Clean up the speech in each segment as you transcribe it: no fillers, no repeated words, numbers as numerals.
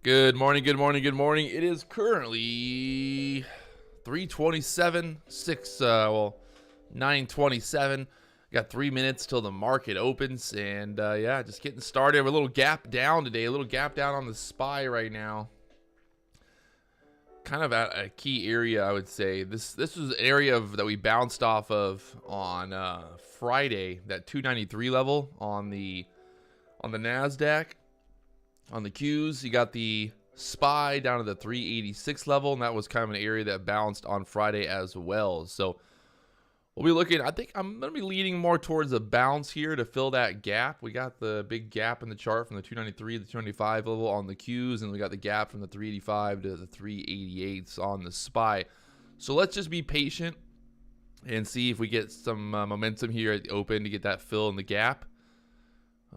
Good morning, good morning, good morning. It is currently 3:27, 9:27. Got 3 minutes till the market opens, and yeah, just getting started. We're a little gap down today, a little gap down on the SPY right now. Kind of at a key area, I would say. This was an area that we bounced off of on Friday, that 293 level on the NASDAQ. On the Qs, you got the SPY down to the 386 level, and that was kind of an area that bounced on Friday as well. So we'll be looking, I think I'm going to be leaning more towards a bounce here to fill that gap. We got the big gap in the chart from the 293 to the 295 level on the Qs, and we got the gap from the 385 to the 388s on the SPY. So let's just be patient and see if we get some momentum here at the open to get that fill in the gap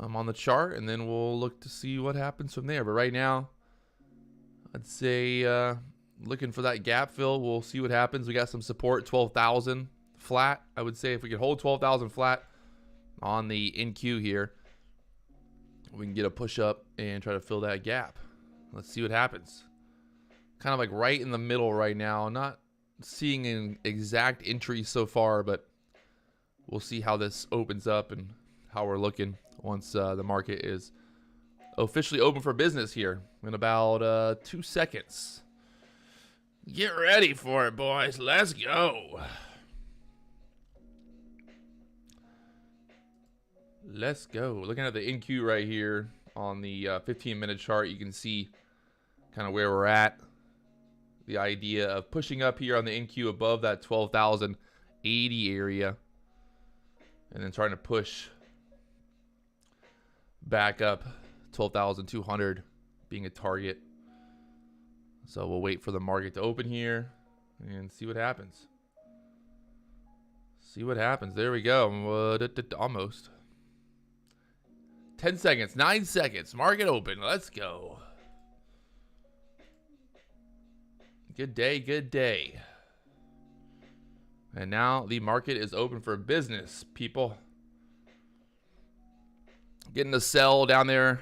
on the chart, and then we'll look to see what happens from there. But right now, I'd say looking for that gap fill. We'll see what happens. We got some support, 12,000 flat. I would say if we could hold 12,000 flat on the NQ here, we can get a push up and try to fill that gap. Let's see what happens. Kind of like right in the middle right now. Not seeing an exact entry so far, but we'll see how this opens up and how we're looking once the market is officially open for business here in about 2 seconds. Get ready for it, boys. Let's go. Let's go. Looking at the NQ right here on the 15-minute chart, you can see kind of where we're at. The idea of pushing up here on the NQ above that 12,080 area, and then trying to push back up 12,200 being a target. So we'll wait for the market to open here and see what happens. See what happens. There we go. Almost 10 seconds, 9 seconds, market open. Let's go. Good day, good day. And now the market is open for business, people. Getting the sell down there.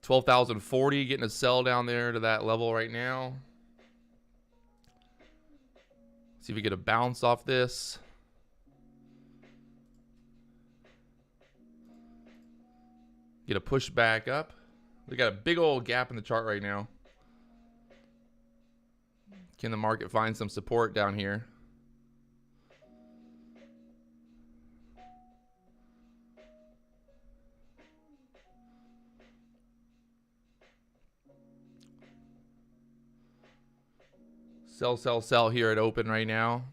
$12,040, getting a sell down there to that level right now. See if we get a bounce off this. Get a push back up. We got a big old gap in the chart right now. Can the market find some support down here? Sell, sell, sell here at open right now.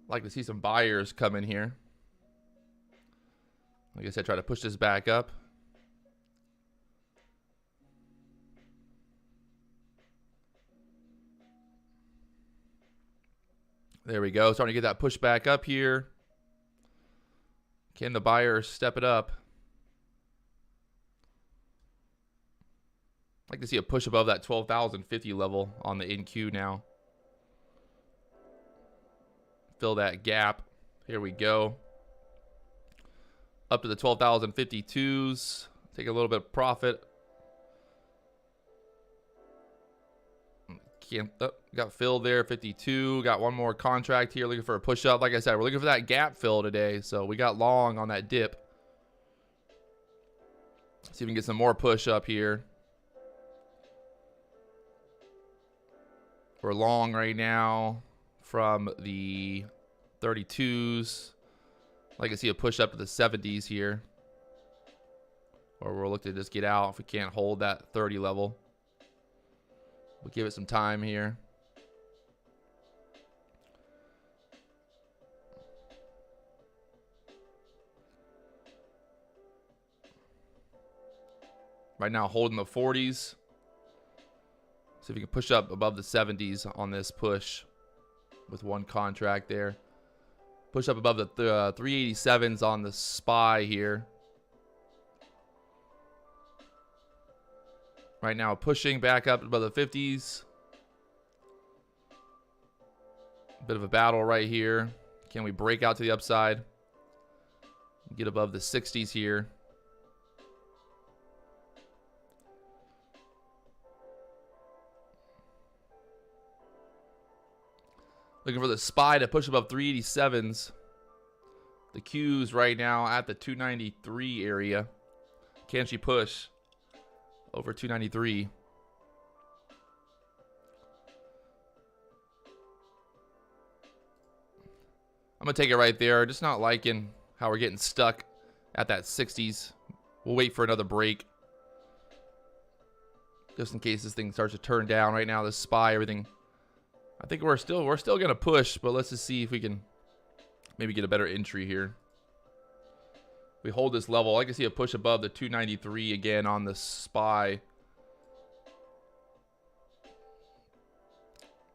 Like to see some buyers come in here. Like I said, try to push this back up. There we go. Starting to get that push back up here. Can the buyers step it up? I'd like to see a push above that 12,050 level on the NQ now. Fill that gap. Here we go. Up to the 12,052s. Take a little bit of profit. Got filled there, 52. Got one more contract here, looking for a push up. Like I said, we're looking for that gap fill today, so we got long on that dip. See if we can get some more push up here. We're long right now from the 32s. Like I see a push up to the 70s here. Or we'll look to just get out if we can't hold that 30 level. We'll give it some time here. Right now holding the 40s. See if we can push up above the 70s on this push with one contract there. Push up above the 387s on the SPY here. right now pushing back up above the 50s. Bit of a battle right here. Can we break out to the upside? Get above the 60s here. Looking for the SPY to push above 387s. The Q's right now at the 293 area. Can she push over 293? I'm going to take it right there. Just not liking how we're getting stuck at that 60s. We'll wait for another break. Just in case this thing starts to turn down. Right now, the SPY, everything. I think we're still going to push, but let's just see if we can maybe get a better entry here. We hold this level. I can see a push above the 293 again on the SPY.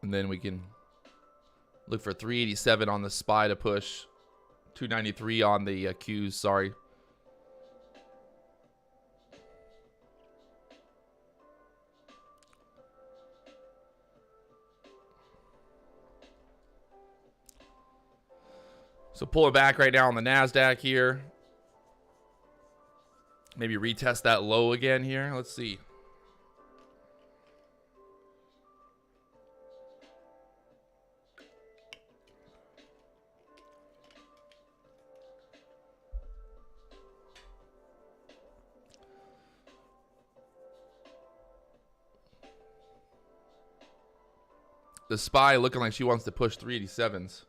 And then we can look for 387 on the SPY to push. 293 on the Qs, sorry. So pulling back right now on the NASDAQ here. Maybe retest that low again here. Let's see. The SPY looking like she wants to push 387s.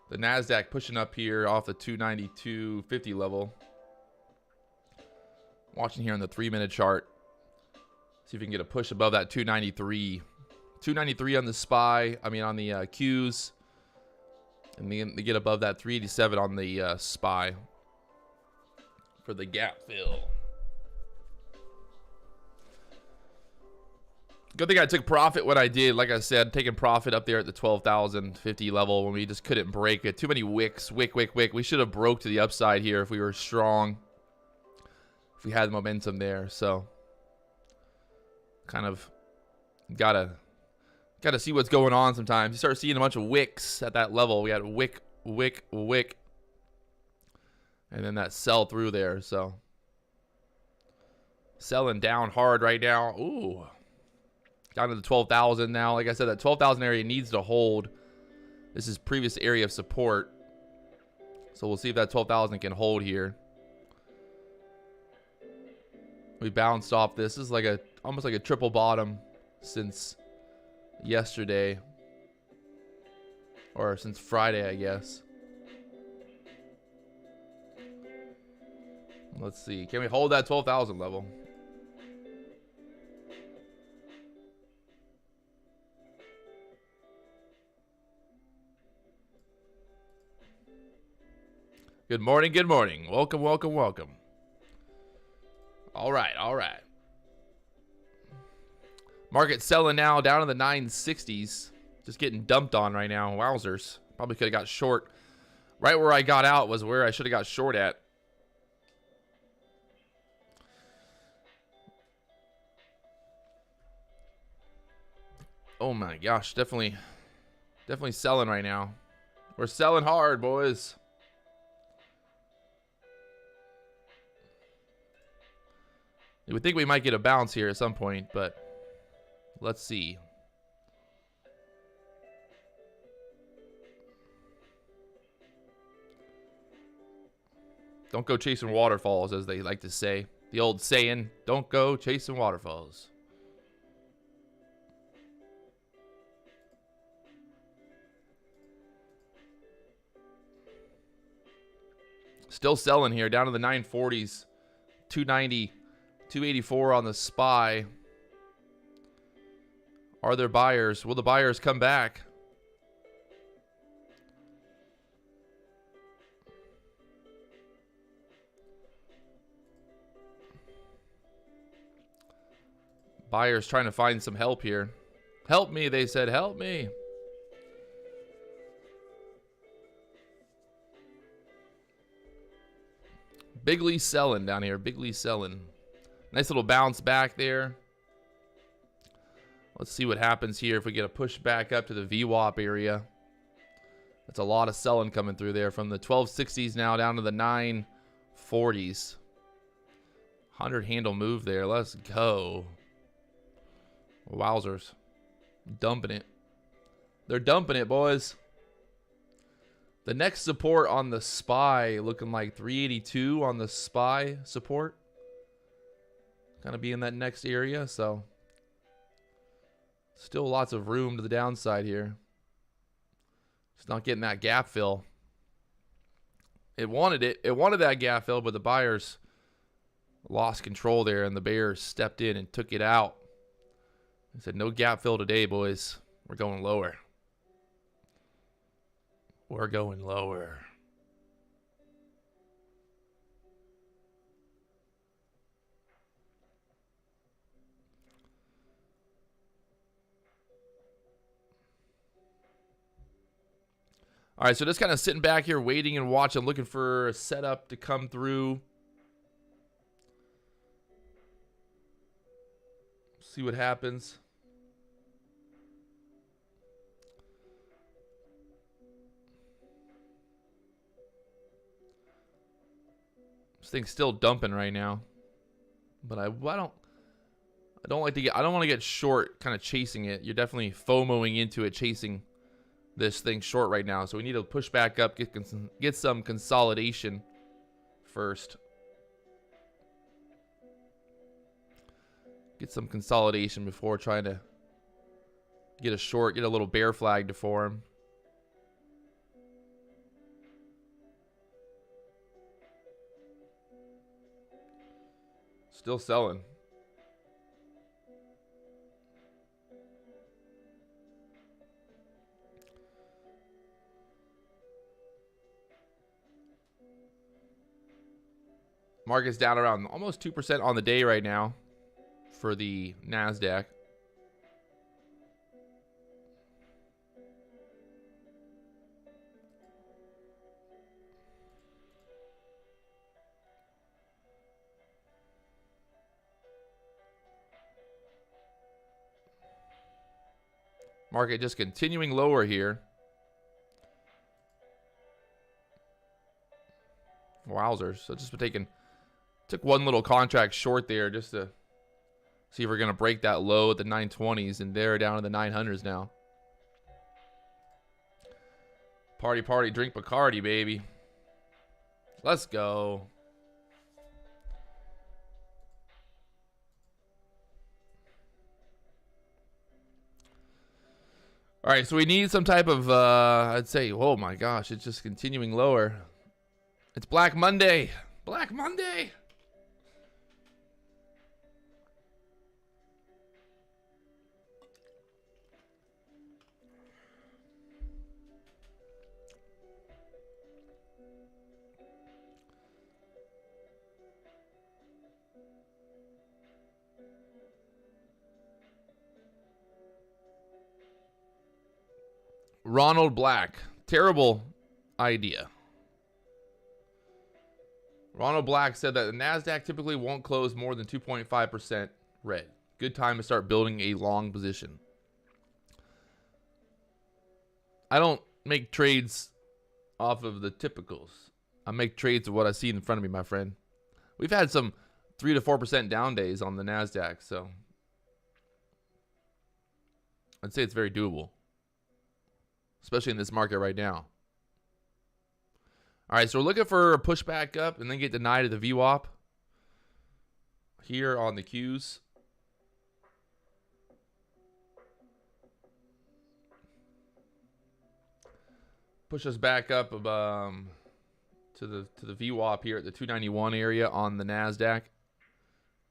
The NASDAQ pushing up here off the 292.50 level. Watching here on the 3-minute chart. See if we can get a push above that 293. 293 on the SPY. I mean on the Qs. And then they get above that 387 on the SPY. For the gap fill. Good thing I took profit when I did. Like I said, taking profit up there at the 12,050 level when we just couldn't break it. Too many wicks. Wick. We should have broke to the upside here if we were strong. If we had momentum there. So kind of gotta see what's going on sometimes. You start seeing a bunch of wicks at that level. We had wick. And then that sell through there. So selling down hard right now. Ooh. Down to the 12,000 now. Like I said, that 12,000 area needs to hold. This is previous area of support. So we'll see if that 12,000 can hold here. We bounced off this. This is like almost like a triple bottom since yesterday. Or since Friday, I guess. Let's see. Can we hold that 12,000 level? Good morning, good morning. Welcome. All right. Market selling now down in the 960s. Just getting dumped on right now. Wowzers. Probably could have got short. Right where I got out was where I should have got short at. Oh my gosh, definitely selling right now. We're selling hard, boys. You would think we might get a bounce here at some point, but let's see. Don't go chasing waterfalls, as they like to say. The old saying, don't go chasing waterfalls. Still selling here, down to the 940s. 290. 284 on the SPY. Are there buyers? Will the buyers come back? Buyers trying to find some help here. Help me, they said. Help me. Bigly selling down here. Bigly selling. Nice little bounce back there. Let's see what happens here if we get a push back up to the VWAP area. That's a lot of selling coming through there from the 1260s now down to the 940s. 100 handle move there. Let's go. Wowzers. Dumping it. They're dumping it, boys. The next support on the SPY looking like 382 on the SPY support. Kind of be in that next area, so still lots of room to the downside here. Just not getting that gap fill. It wanted it. It wanted that gap fill, but the buyers lost control there, and the bears stepped in and took it out. They said, no gap fill today, boys. We're going lower. We're going lower. All right, so just kind of sitting back here, waiting and watching, looking for a setup to come through. See what happens. This thing's still dumping right now, but I don't want to get short, kind of chasing it. You're definitely FOMOing into it, chasing this thing short right now. So we need to push back up, get some consolidation first. Get some consolidation before trying to get a short, get a little bear flag to form. Still selling. Market's down around almost 2% on the day right now for the NASDAQ. Market just continuing lower here. Wowzers. So just took one little contract short there just to see if we're going to break that low at the 920s, and they're down to the 900s now. Party, party, drink Bacardi, baby. Let's go. All right, so we need some type of, I'd say, oh my gosh, it's just continuing lower. It's Black Monday. Black Monday. Ronald Black. Terrible idea. Ronald Black said that the NASDAQ typically won't close more than 2.5% red. Good time to start building a long position. I don't make trades off of the typicals. I make trades of what I see in front of me, my friend. We've had some 3 to 4% down days on the NASDAQ, so I'd say it's very doable, especially in this market right now. All right, so we're looking for a pushback up and then get denied at the VWAP here on the Qs. Push us back up to the VWAP here at the 291 area on the NASDAQ.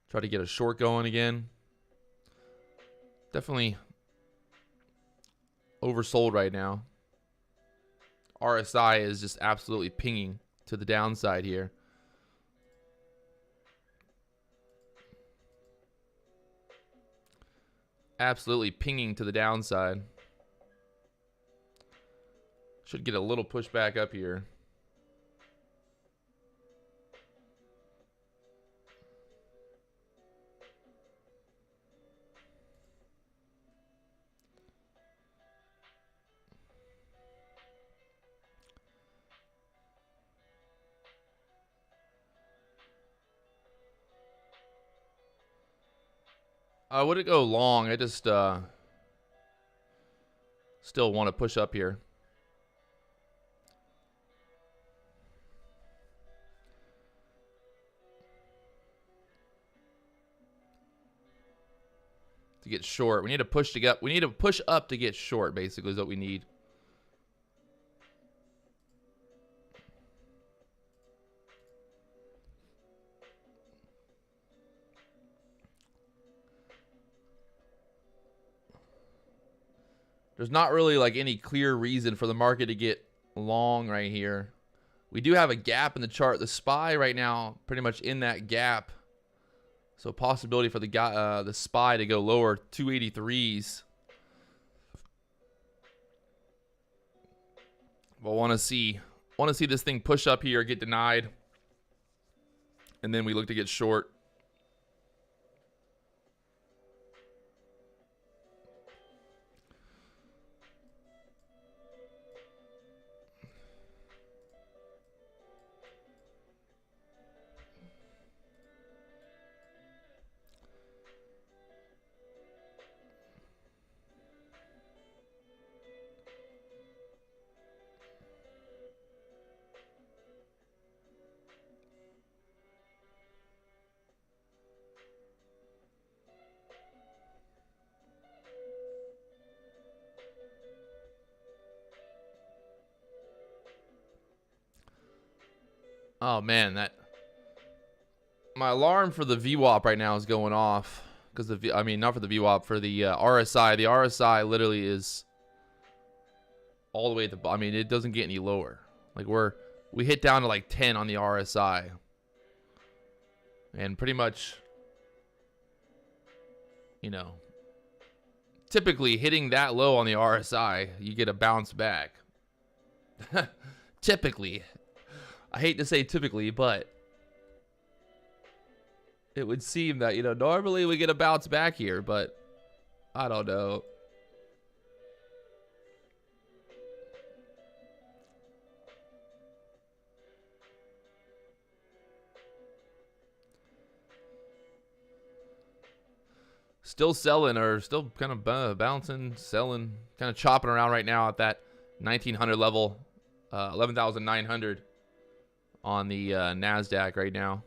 Try to get a short going again. Definitely oversold right now. RSI is just absolutely pinging to the downside here. Absolutely pinging to the downside. Should get a little pushback up here. I wouldn't go long. I just still want to push up here. To get short. We need to push to get, we need to push up to get short, basically, is what we need. There's not really like any clear reason for the market to get long right here. We do have a gap in the chart. The SPY right now pretty much in that gap. So possibility for the SPY to go lower, 283s. But want to see this thing push up here, get denied, and then we look to get short. Oh man, my alarm for the VWAP right now is going off because I mean not for the VWAP, for the RSI. The RSI literally is all the way at the bottom. I mean, it doesn't get any lower. Like we hit down to like 10 on the RSI, and pretty much, you know, typically hitting that low on the RSI, you get a bounce back. Typically. I hate to say typically, but it would seem that, you know, normally we get a bounce back here, but I don't know. Still selling, or still kind of bouncing, selling, kind of chopping around right now at that 1900 level, 11,900 on the NASDAQ right now.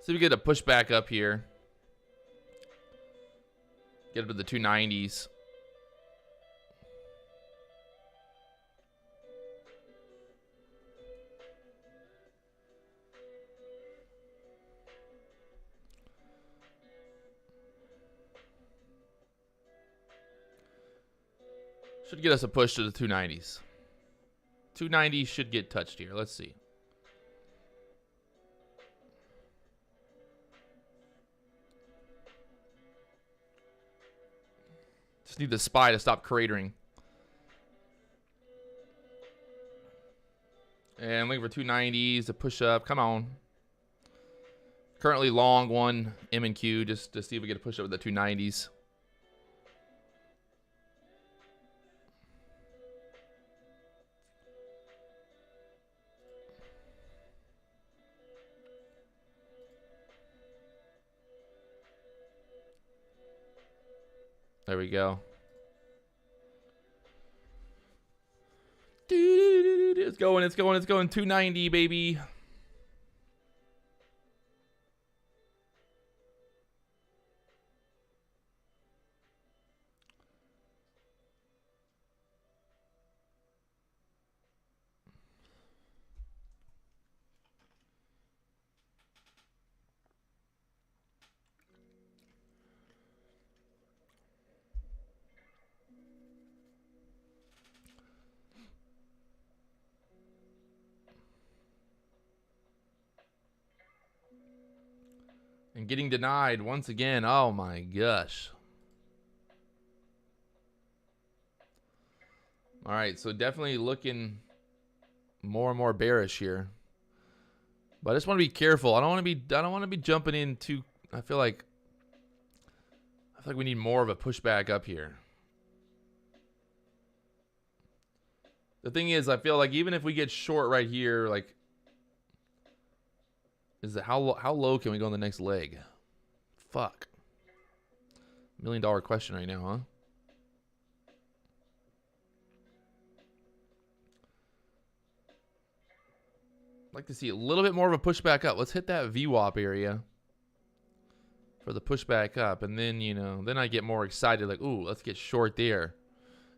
So we get a pushback up here. Get up to the 290s. Should get us a push to the 290s. 290 should get touched here. Let's see. Just need the SPY to stop cratering. And looking for 290s to push up. Come on. Currently long one M and Q just to see if we get a push up with the 290s. There we go. It's going, it's going, it's going. 290, baby. And getting denied once again. Oh my gosh. All right, so definitely looking more and more bearish here. But I just want to be careful. I don't want to be jumping in too. I feel like we need more of a pushback up here. The thing is, I feel like even if we get short right here, like, is it how low can we go in the next leg? Fuck. $1 million question right now, huh? I'd like to see a little bit more of a pushback up. Let's hit that VWAP area for the pushback up, and then, you know, then I get more excited, like, ooh, let's get short there.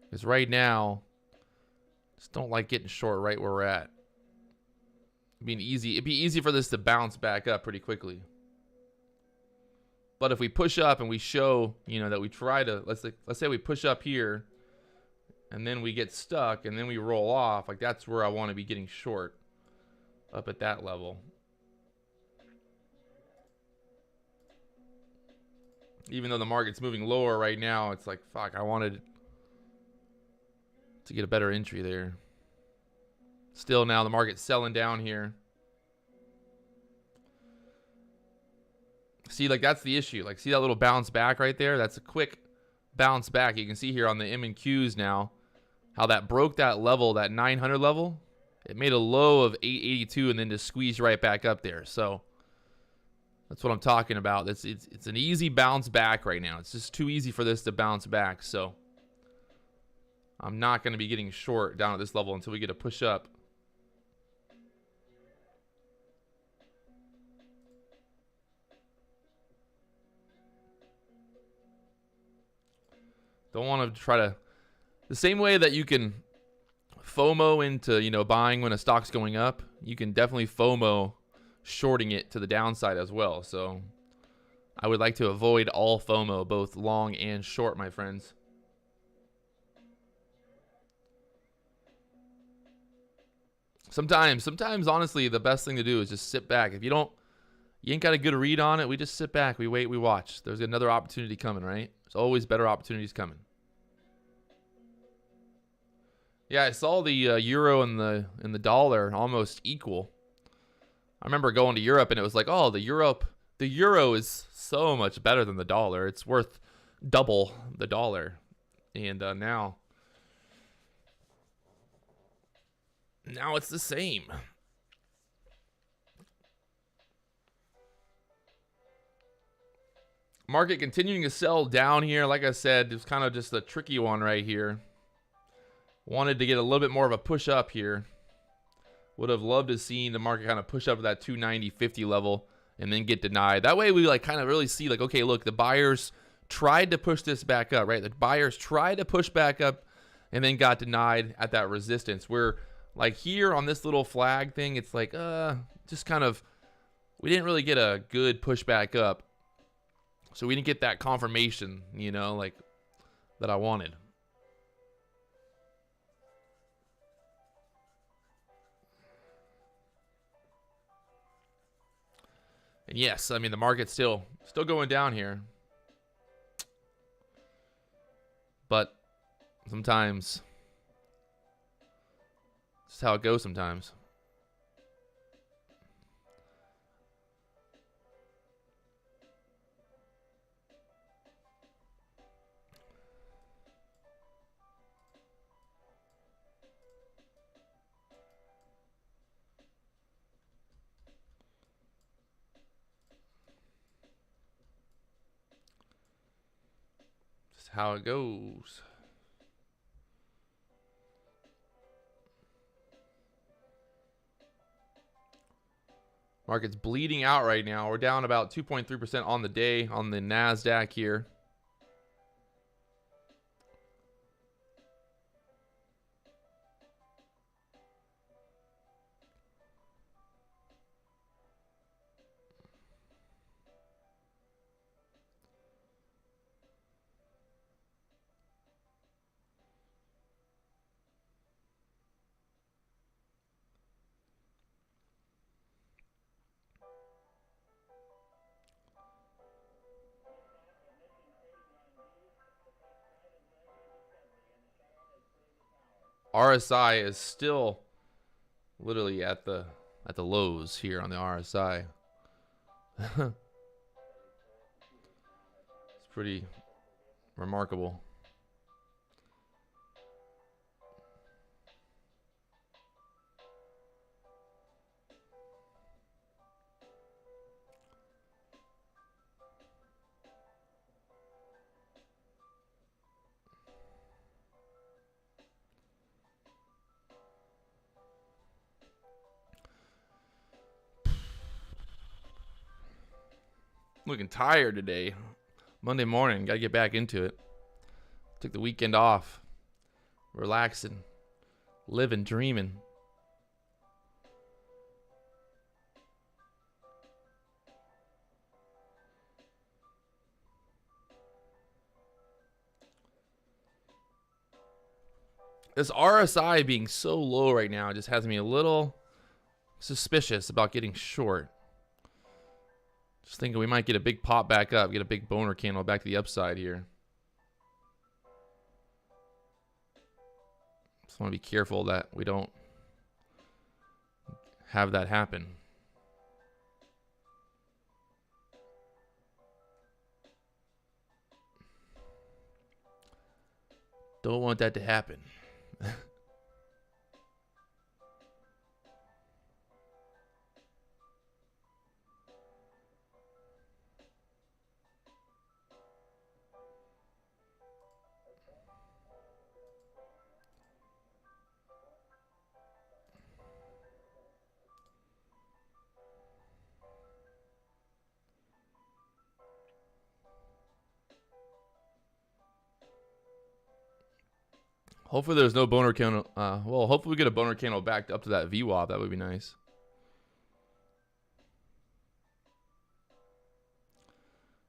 Because right now, just don't like getting short right where we're at. It'd be easy for this to bounce back up pretty quickly. But if we push up and we show, you know, that we try to, let's say we push up here, and then we get stuck, and then we roll off, like that's where I want to be getting short, up at that level. Even though the market's moving lower right now, it's like, fuck, I wanted to get a better entry there. Still now the market's selling down here. See, like that's the issue. Like, see that little bounce back right there? That's a quick bounce back. You can see here on the M and Qs now how that broke that level, that 900 level. It made a low of 882 and then just squeezed right back up there. So that's what I'm talking about. It's an easy bounce back right now. It's just too easy for this to bounce back. So I'm not going to be getting short down at this level until we get a push up. Don't want to try to, the same way that you can FOMO into, you know, buying when a stock's going up, you can definitely FOMO shorting it to the downside as well. So I would like to avoid all FOMO, both long and short, my friends. Sometimes honestly, the best thing to do is just sit back. If you ain't got a good read on it, we just sit back, we wait, we watch. There's another opportunity coming, right? There's always better opportunities coming. Yeah, I saw the euro and the dollar almost equal. I remember going to Europe and it was like, oh, the euro is so much better than the dollar. It's worth double the dollar. And now it's the same. Market continuing to sell down here. Like I said, it's kind of just a tricky one right here. Wanted to get a little bit more of a push up here. Would have loved to see the market kind of push up to that 290.50 level and then get denied. That way we like kind of really see like, okay, look, the buyers tried to push this back up, right? The buyers tried to push back up and then got denied at that resistance. Where like here on this little flag thing, it's like, just kind of, we didn't really get a good pushback up. So we didn't get that confirmation, you know, like that I wanted. And yes, I mean, the market's still going down here. But sometimes, it's how it goes sometimes. Just how it goes. Market's bleeding out right now. We're down about 2.3% on the day on the NASDAQ here. RSI is still literally at the lows here on the RSI. It's pretty remarkable. Looking tired today. Monday morning, gotta get back into it. Took the weekend off. Relaxing. Living, dreaming. This RSI being so low right now just has me a little suspicious about getting short. Just thinking we might get a big pop back up, get a big boner candle back to the upside here. Just want to be careful that we don't have that happen. Don't want that to happen. Hopefully there's no boner candle. Well, hopefully we get a boner candle back up to that VWAP. That would be nice.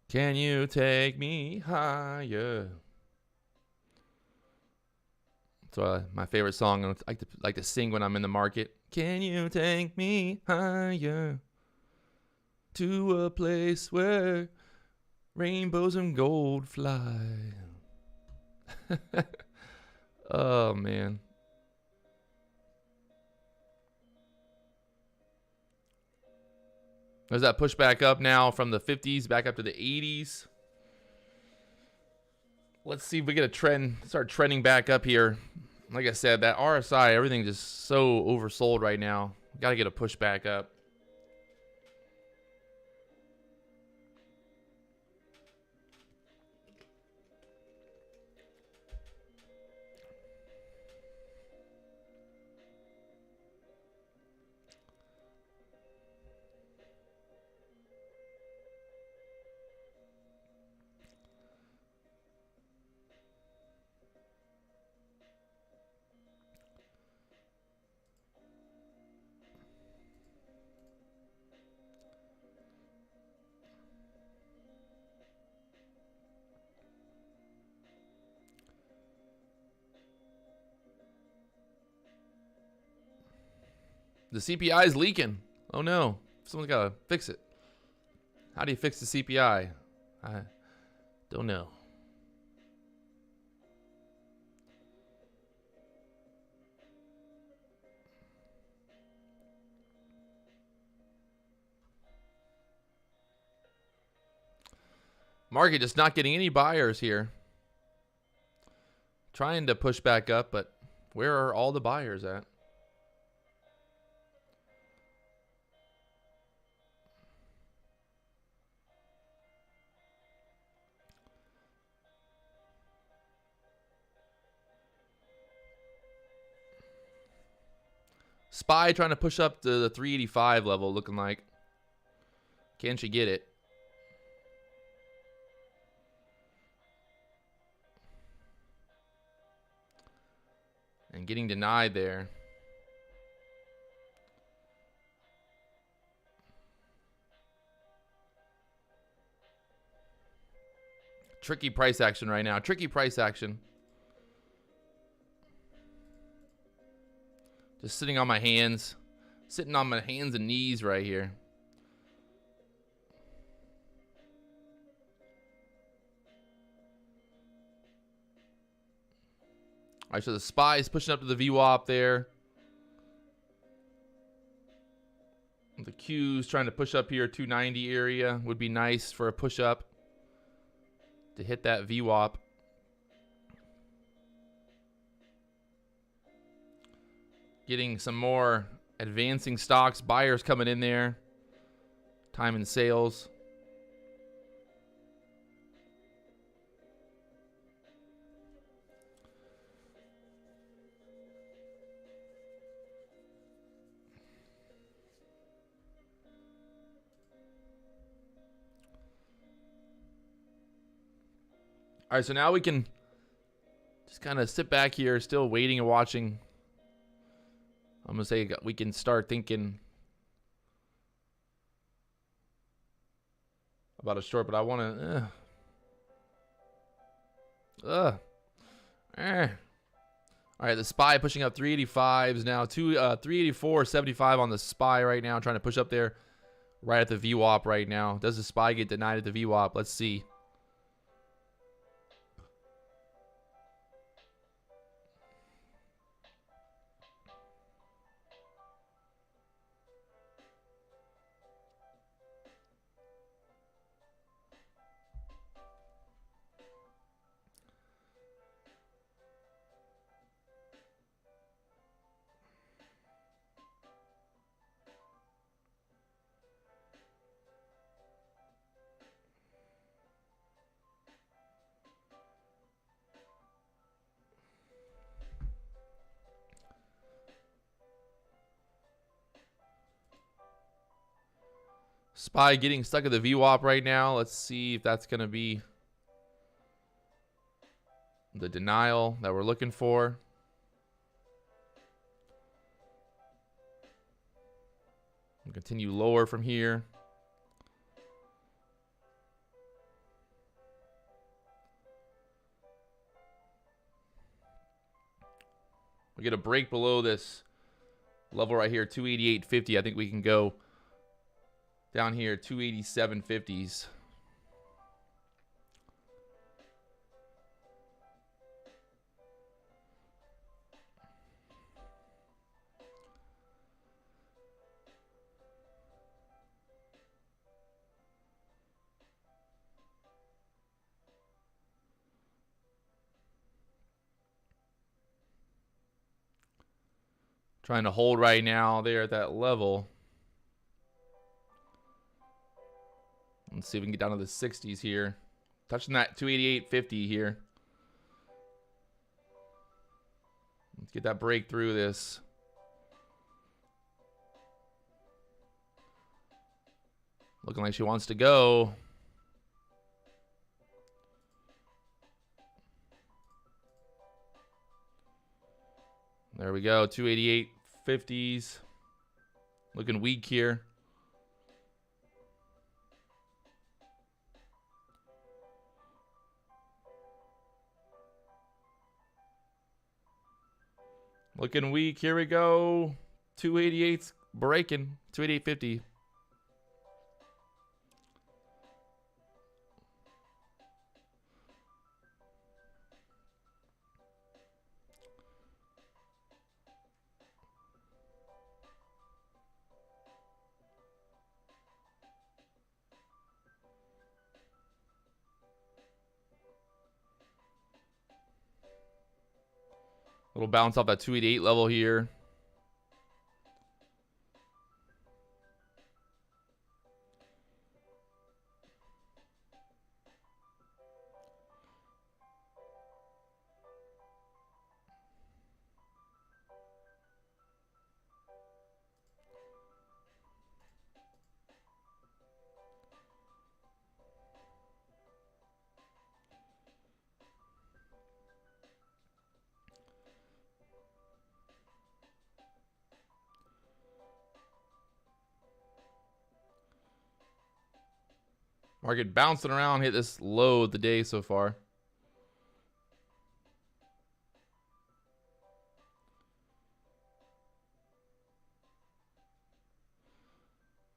Can you take me higher? It's my favorite song. I like to sing when I'm in the market. Can you take me higher to a place where rainbows and gold fly? Oh, man. There's that push back up now from the 50s back up to the 80s. Let's see if we get a trend, start trending back up here. Like I said, that RSI, everything just so oversold right now. Got to get a push back up. The CPI is leaking. Oh no. Someone's got to fix it. How do you fix the CPI? I don't know. Market just not getting any buyers here. Trying to push back up, but where are all the buyers at? SPY trying to push up to the 385 level, looking like. Can she get it? And getting denied there. Tricky price action right now. Tricky price action. Just sitting on my hands. Sitting on my hands and knees right here. right, so the SPY is pushing up to the VWAP there. The Q's trying to push up here, 290 area would be nice for a push up to hit that VWAP. Getting some more advancing stocks, buyers coming in there. Time and sales. All right, so now we can just kind of sit back here, still waiting and watching. I'm going to say we can start thinking about a short, but I want to... All right, the SPY pushing up 385s now. 384.75 on the SPY right now, trying to push up there right at the VWAP right now. Does the SPY get denied at the VWAP? Let's see. SPY getting stuck at the VWAP right now. Let's see if that's going to be the denial that we're looking for. We'll continue lower from here. We get a break below this level right here, 288.50. I think we can go down here, 287.50s. Trying to hold right now there at that level. Let's see if we can get down to the 60s here. Touching that 288.50 here. Let's get that break through this. Looking like she wants to go. There we go, 288.50s. Looking weak here. Looking weak. Here we go. 288's breaking. 288.50. Little bounce off that 288 level here. Market bouncing around, hit this low of the day so far.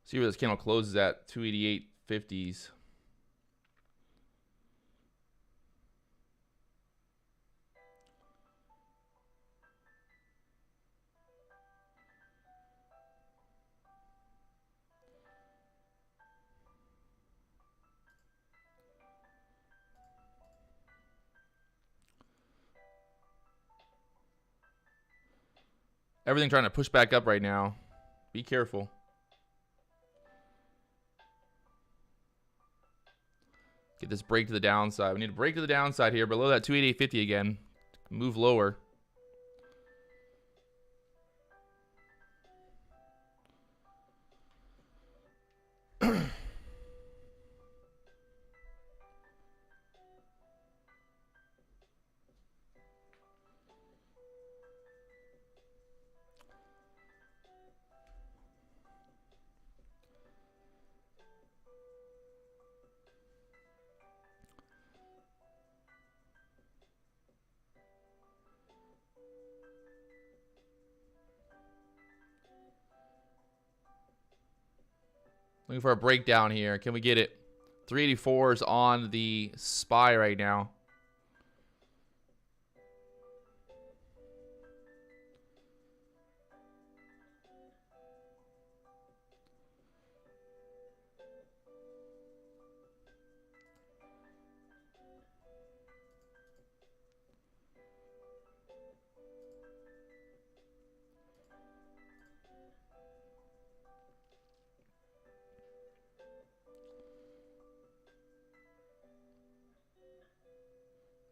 See where this candle closes at, 288.50s. Everything trying to push back up right now. Be careful. Get this break to the downside. We need a break to the downside here, below that 288.50 again. Move lower. Looking for a breakdown here. Can we get it? 384 is on the SPY right now.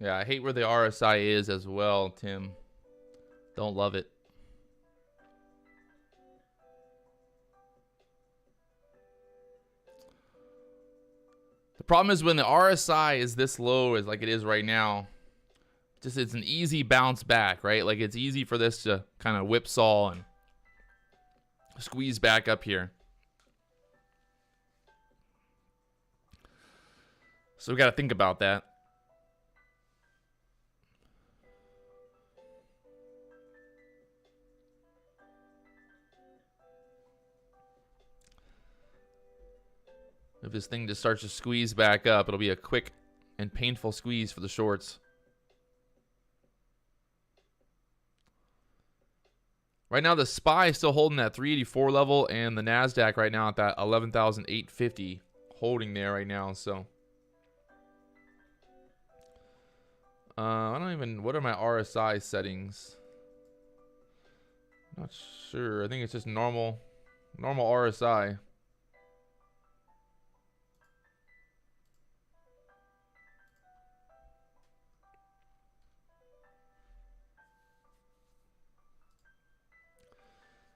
Yeah, I hate where the RSI is as well, Tim. Don't love it. The problem is when the RSI is this low, as like it is right now, just it's an easy bounce back, right? Like it's easy for this to kind of whipsaw and squeeze back up here. So we got to think about that. If this thing just starts to squeeze back up, it'll be a quick and painful squeeze for the shorts. Right now, the SPY is still holding that 384 level, and the NASDAQ right now at that 11,850, holding there right now. So, I don't even, what are my RSI settings? Not sure. I think it's just normal RSI.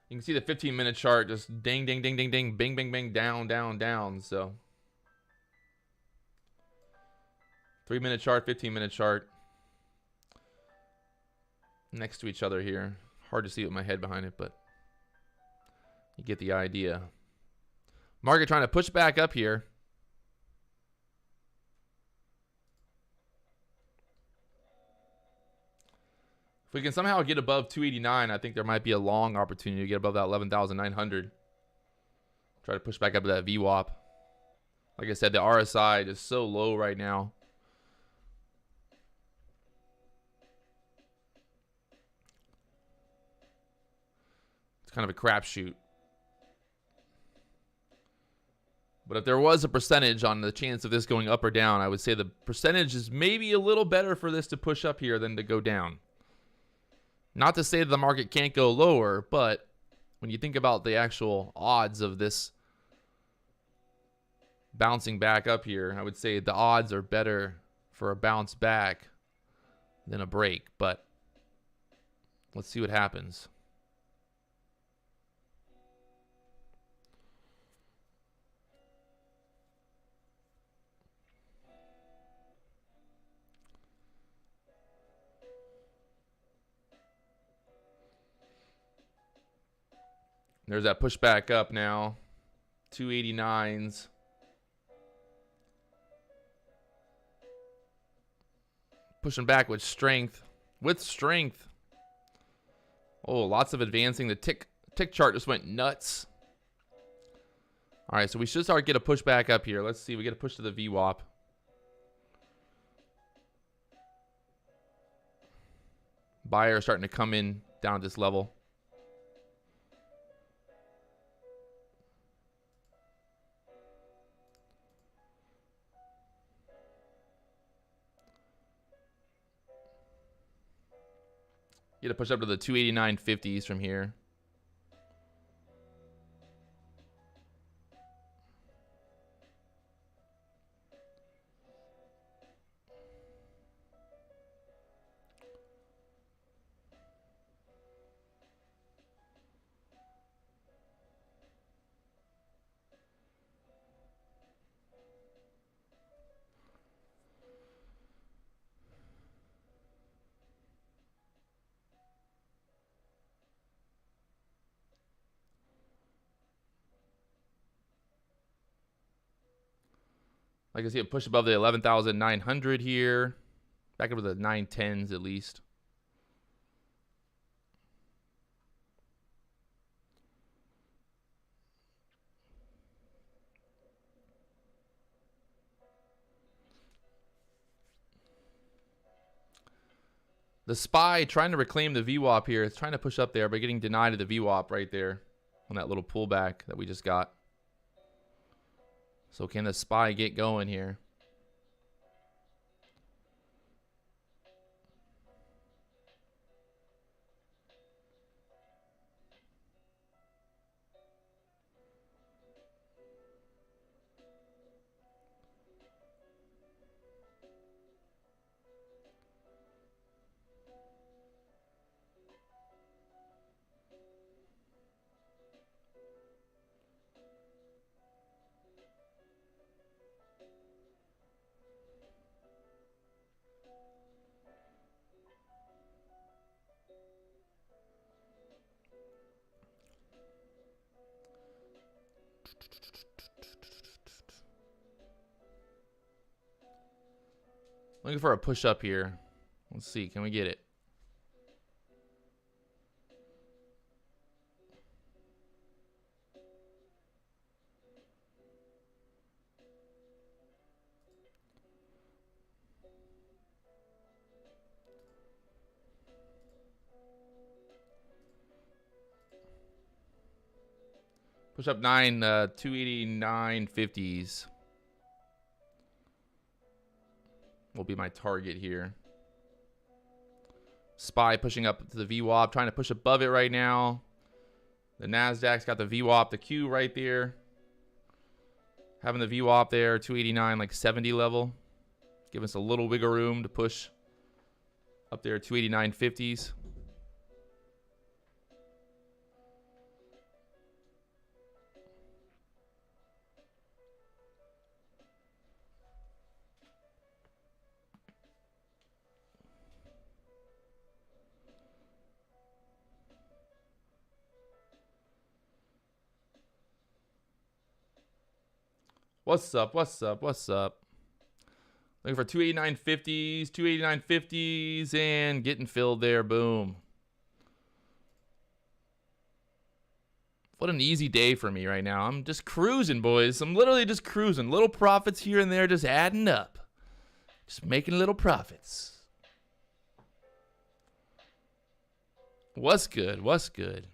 You can see the 15-minute chart just ding, ding, ding, ding, ding, bing, bing, bing, down, down, down. So 3-minute chart, 15-minute chart next to each other here. Hard to see with my head behind it, but you get the idea. Market trying to push back up here. If we can somehow get above 289, I think there might be a long opportunity to get above that 11,900. Try to push back up to that VWAP. Like I said, the RSI is so low right now. It's kind of a crapshoot. But if there was a percentage on the chance of this going up or down, I would say the percentage is maybe a little better for this to push up here than to go down. Not to say that the market can't go lower, but when you think about the actual odds of this bouncing back up here, I would say the odds are better for a bounce back than a break. But let's see what happens. There's that pushback up now. 289s. Pushing back with strength. With strength. Oh, lots of advancing. The tick chart just went nuts. All right, so we should start get a pushback up here. Let's see. We get a push to the VWAP. Buyer starting to come in down at this level. Get to push up to the 289.50s from here. Like I see it push above the 11,900 here. Back up to the 910s at least. The SPY trying to reclaim the VWAP here. It's trying to push up there, but getting denied at the VWAP right there on that little pullback that we just got. So can the SPY get going here? Looking for a push up here. Let's see. Can we get it? Push up 289.50s. Will be my target here. SPY pushing up to the VWAP, trying to push above it right now. The Nasdaq's got the VWAP, the Q right there. Having the VWAP there, 289 like 70 level. Give us a little wiggle room to push up there, 289.50s. What's up? What's up? What's up? Looking for 289.50s, 289.50s, and getting filled there. Boom. What an easy day for me right now. I'm just cruising, boys. I'm literally just cruising. Little profits here and there, just adding up. Just making little profits. What's good? What's good?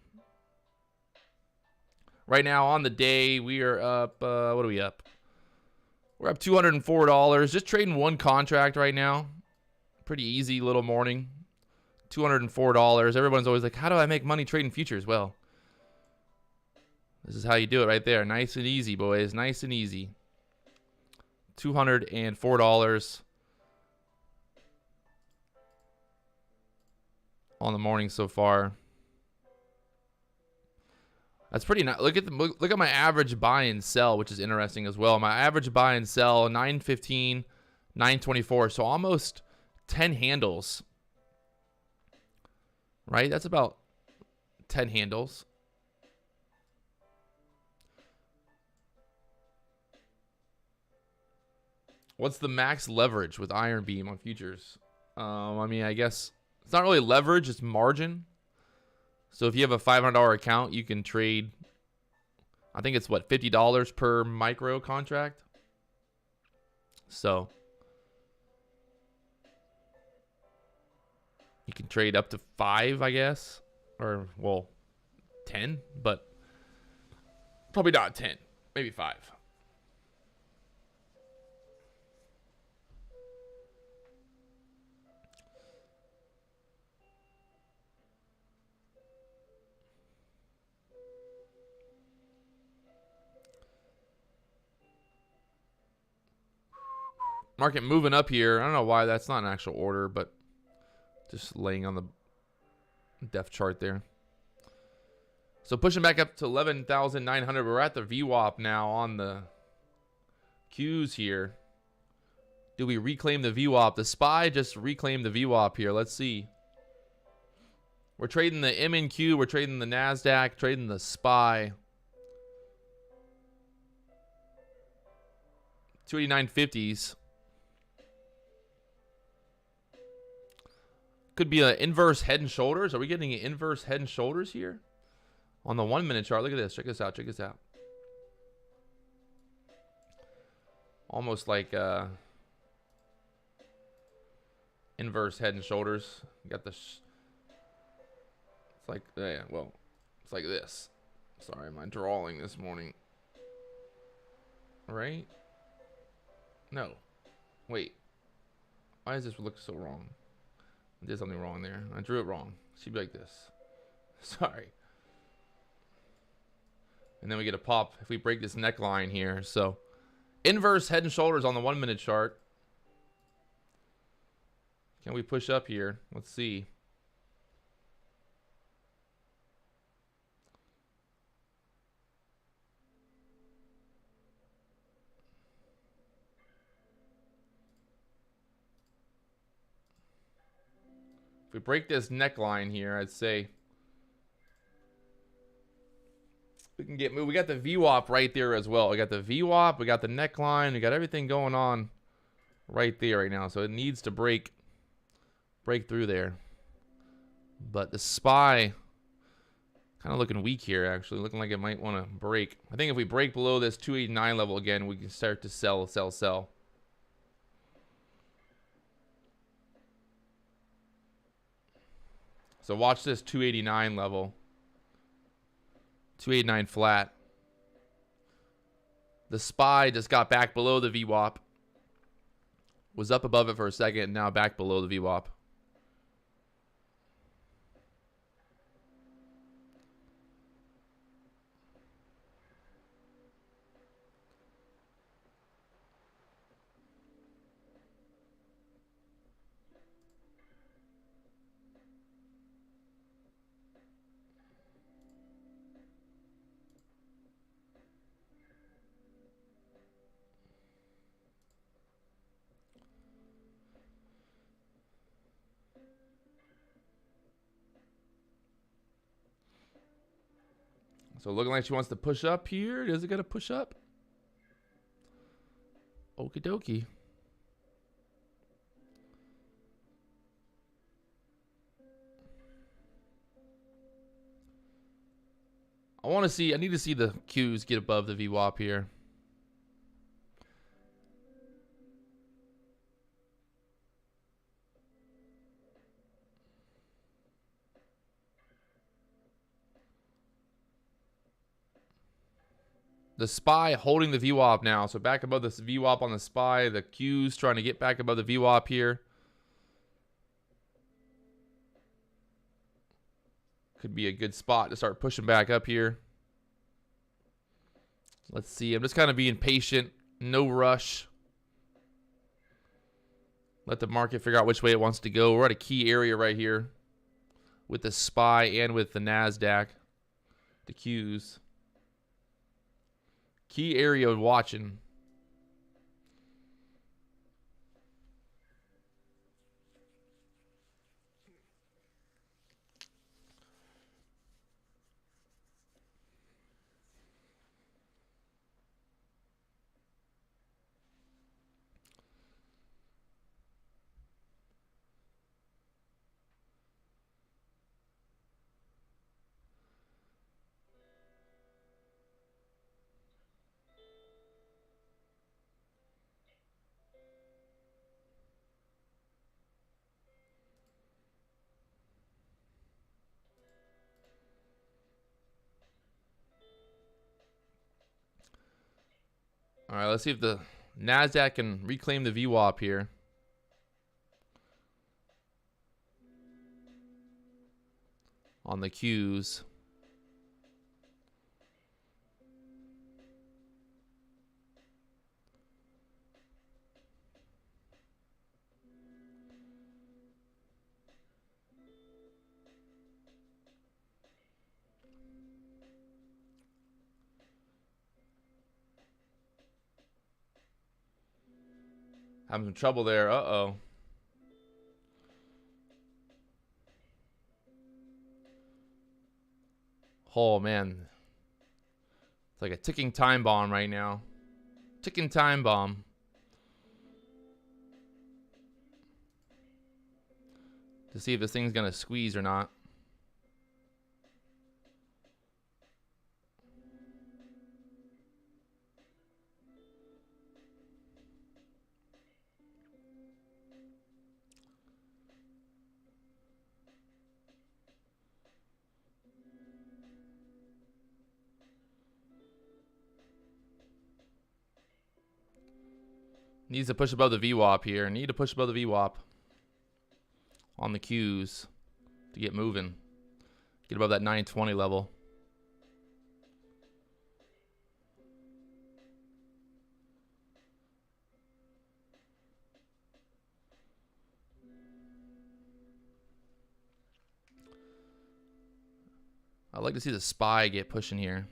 Right now on the day, we are up, what are we up? We're up $204. Just trading one contract right now. Pretty easy little morning. $204. Everyone's always like, how do I make money trading futures? Well, this is how you do it right there. Nice and easy, boys. Nice and easy. $204 on the morning so far. That's pretty nice. Look at my average buy and sell, which is interesting as well. My average buy and sell 915, 924, so almost 10 handles. Right? That's about 10 handles. What's the max leverage with IronBeam on futures? I mean, I guess it's not really leverage, it's margin. So if you have a $500 account, you can trade, I think it's what, $50 per micro contract. So you can trade up to 5, I guess, or well, 10, but probably not 10, maybe 5. Market moving up here. I don't know why that's not an actual order, but just laying on the depth chart there. So pushing back up to 11,900. We're at the VWAP now on the Qs here. Do we reclaim the VWAP? The SPY just reclaimed the VWAP here. Let's see. We're trading the MNQ. We're trading the NASDAQ. Trading the SPY. 289.50s. Could be an inverse head and shoulders. Are we getting an inverse head and shoulders here? On the 1 minute chart. Look at this. Check this out. Check this out. Almost like inverse head and shoulders. You got the it's like, yeah, well, it's like this. Sorry, my drawing this morning. Right? No. Wait. Why does this look so wrong? I did something wrong there. I drew it wrong. It should be like this. Sorry. And then we get a pop if we break this neckline here. So inverse head and shoulders on the 1 minute chart. Can we push up here? Let's see. If we break this neckline here, I'd say we can get moved. We got the VWAP right there as well. We got the VWAP, we got the neckline, we got everything going on right there right now. So it needs to break through there. But the SPY kind of looking weak here, actually. Looking like it might want to break. I think if we break below this 289 level again, we can start to sell. So watch this 289 level. 289 flat. The SPY just got back below the VWAP. Was up above it for a second, and now back below the VWAP. So looking like she wants to push up here. Is it going to push up? Okie dokie. I need to see the Qs get above the VWAP here. The SPY holding the VWAP now. So back above this VWAP on the SPY. The Qs trying to get back above the VWAP here. Could be a good spot to start pushing back up here. Let's see. I'm just kind of being patient. No rush. Let the market figure out which way it wants to go. We're at a key area right here with the SPY and with the NASDAQ. The Qs. Key area of watching. All right, let's see if the NASDAQ can reclaim the VWAP here. On the Qs. Having some trouble there. Uh-oh. Oh, man. It's like a ticking time bomb right now. Ticking time bomb. To see if this thing's going to squeeze or not. Needs to push above the VWAP here. Need to push above the VWAP on the Qs to get moving. Get above that 920 level. I'd like to see the SPY get pushing here.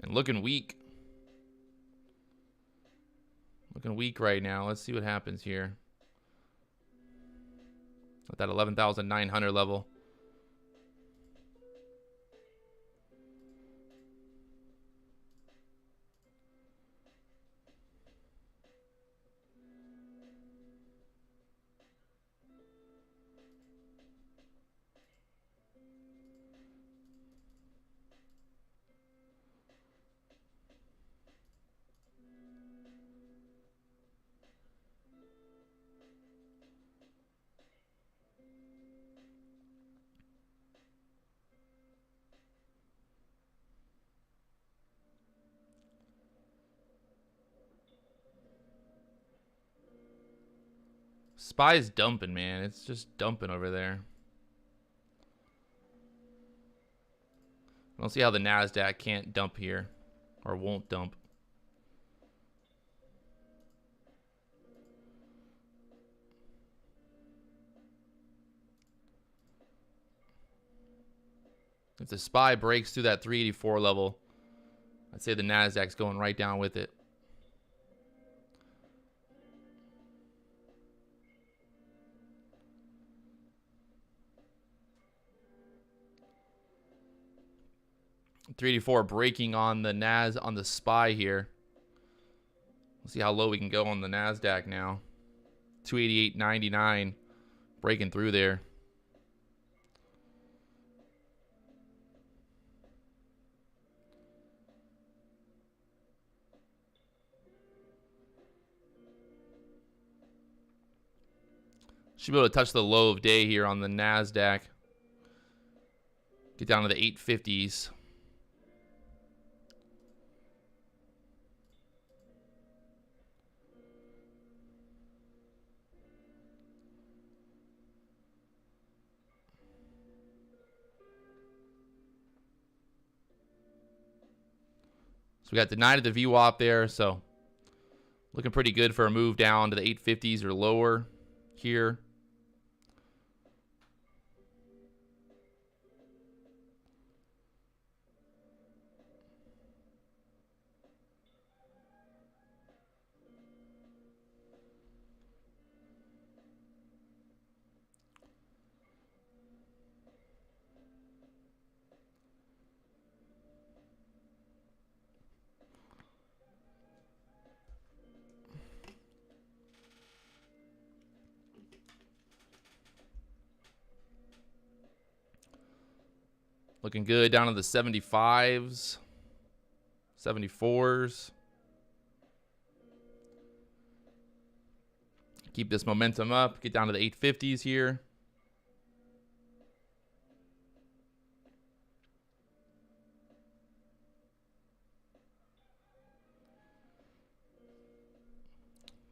And looking weak. Looking weak right now. Let's see what happens here. At that 11,900 level. SPY's dumping, man. It's just dumping over there. I don't see how the NASDAQ can't dump here. Or won't dump. If the SPY breaks through that 384 level, I'd say the NASDAQ's going right down with it. $384 breaking on the SPY here. Let's see how low we can go on the NASDAQ now. 288.99 breaking through there. Should be able to touch the low of day here on the NASDAQ. Get down to the 850s. So we got denied at the VWAP there, so looking pretty good for a move down to the 850s or lower here. Looking good down to the 75s, 74s. Keep this momentum up. Get down to the 850s here.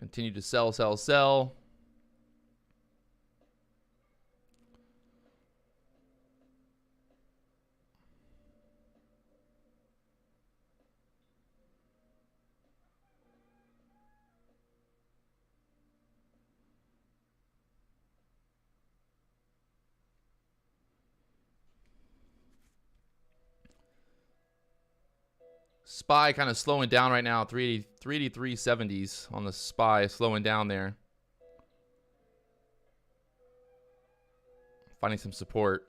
Continue to sell, sell, sell. SPY kind of slowing down right now. 383.70s on the SPY, slowing down there. Finding some support.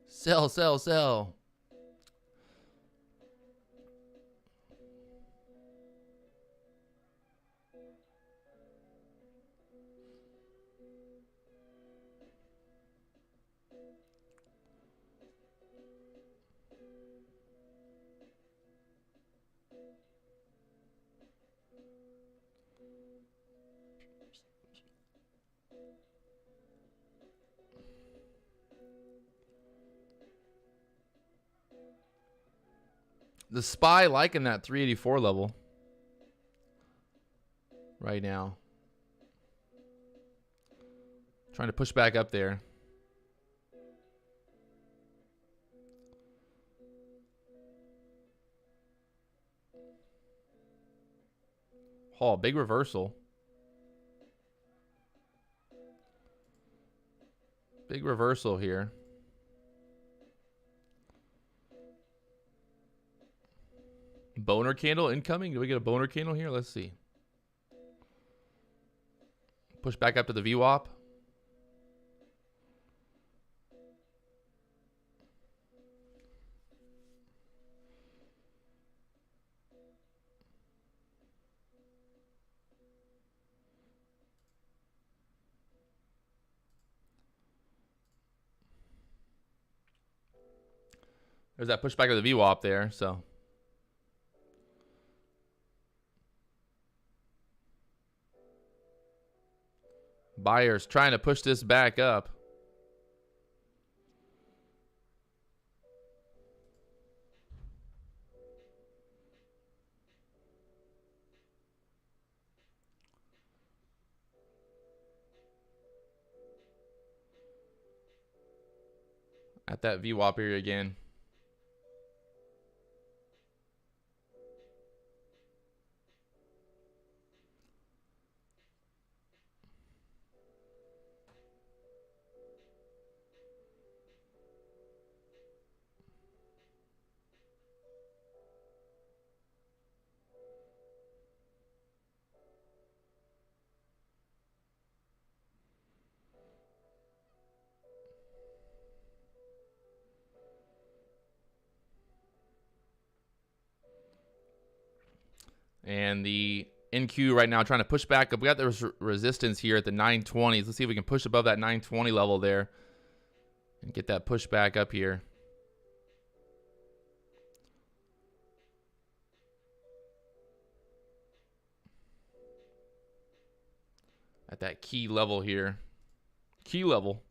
Sell, sell, sell. The SPY liking that 384 level right now. Trying to push back up there. Oh, big reversal. Big reversal here. Boner candle incoming. Do we get a boner candle here? Let's see. Push back up to the VWAP. There's that pushback of the VWAP there, so. Buyers trying to push this back up. At that VWAP area again. And the NQ right now trying to push back up. We got the resistance here at the 920s. Let's see if we can push above that 920 level there and get that push back up here. At that key level here. Key level.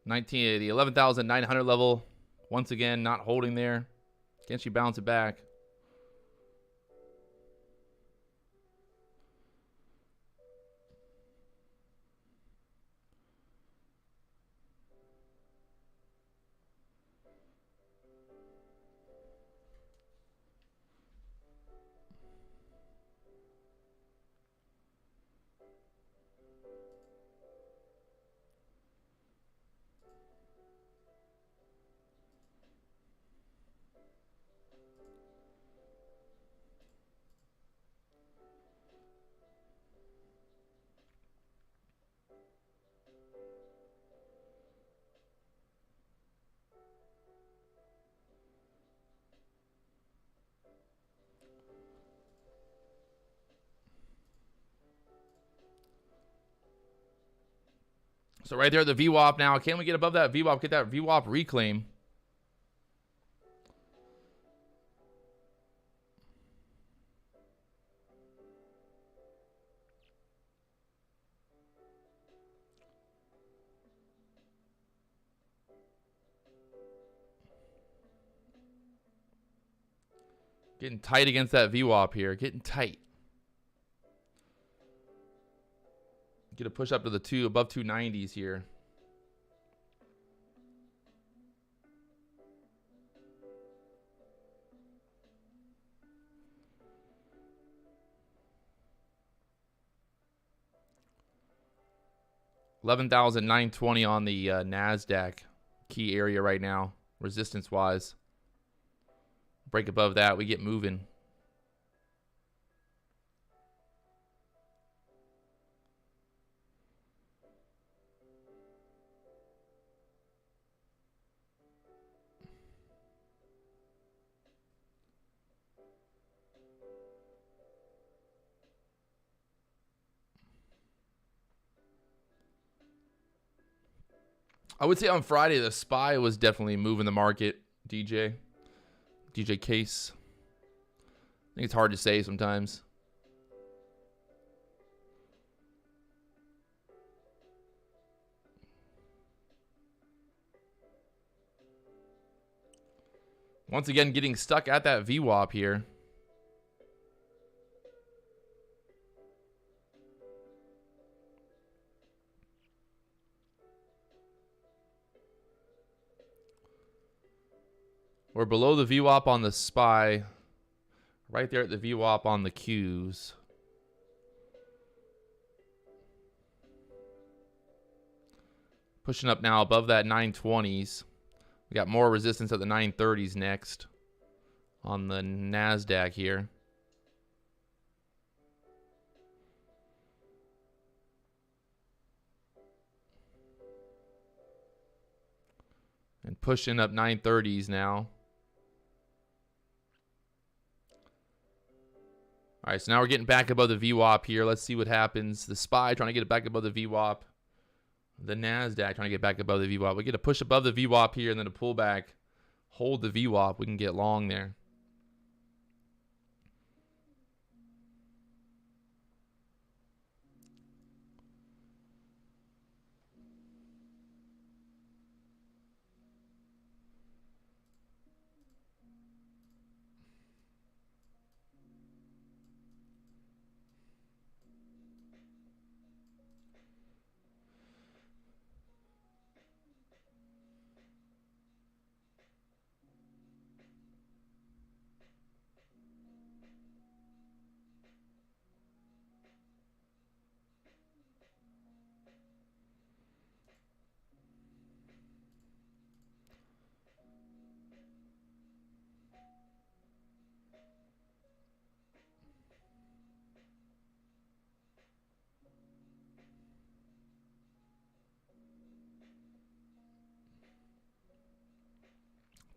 The 11,900 level. Once again, not holding there. Can she bounce it back? So right there at the VWAP now. Can we get above that VWAP? Get that VWAP reclaim. Getting tight against that VWAP here. Getting tight. Get a push up to the above 290s here. $11,920 on the NASDAQ key area right now, resistance wise. Break above that, we get moving. I would say on Friday, the SPY was definitely moving the market, DJ Case. I think it's hard to say sometimes. Once again, getting stuck at that VWAP here. We're below the VWAP on the SPY. Right there at the VWAP on the Qs. Pushing up now above that 920s. We got more resistance at the 930s next on the NASDAQ here. And pushing up 930s now. All right, so now we're getting back above the VWAP here. Let's see what happens. The SPY trying to get it back above the VWAP. The NASDAQ trying to get back above the VWAP. We get a push above the VWAP here and then a pullback. Hold the VWAP. We can get long there.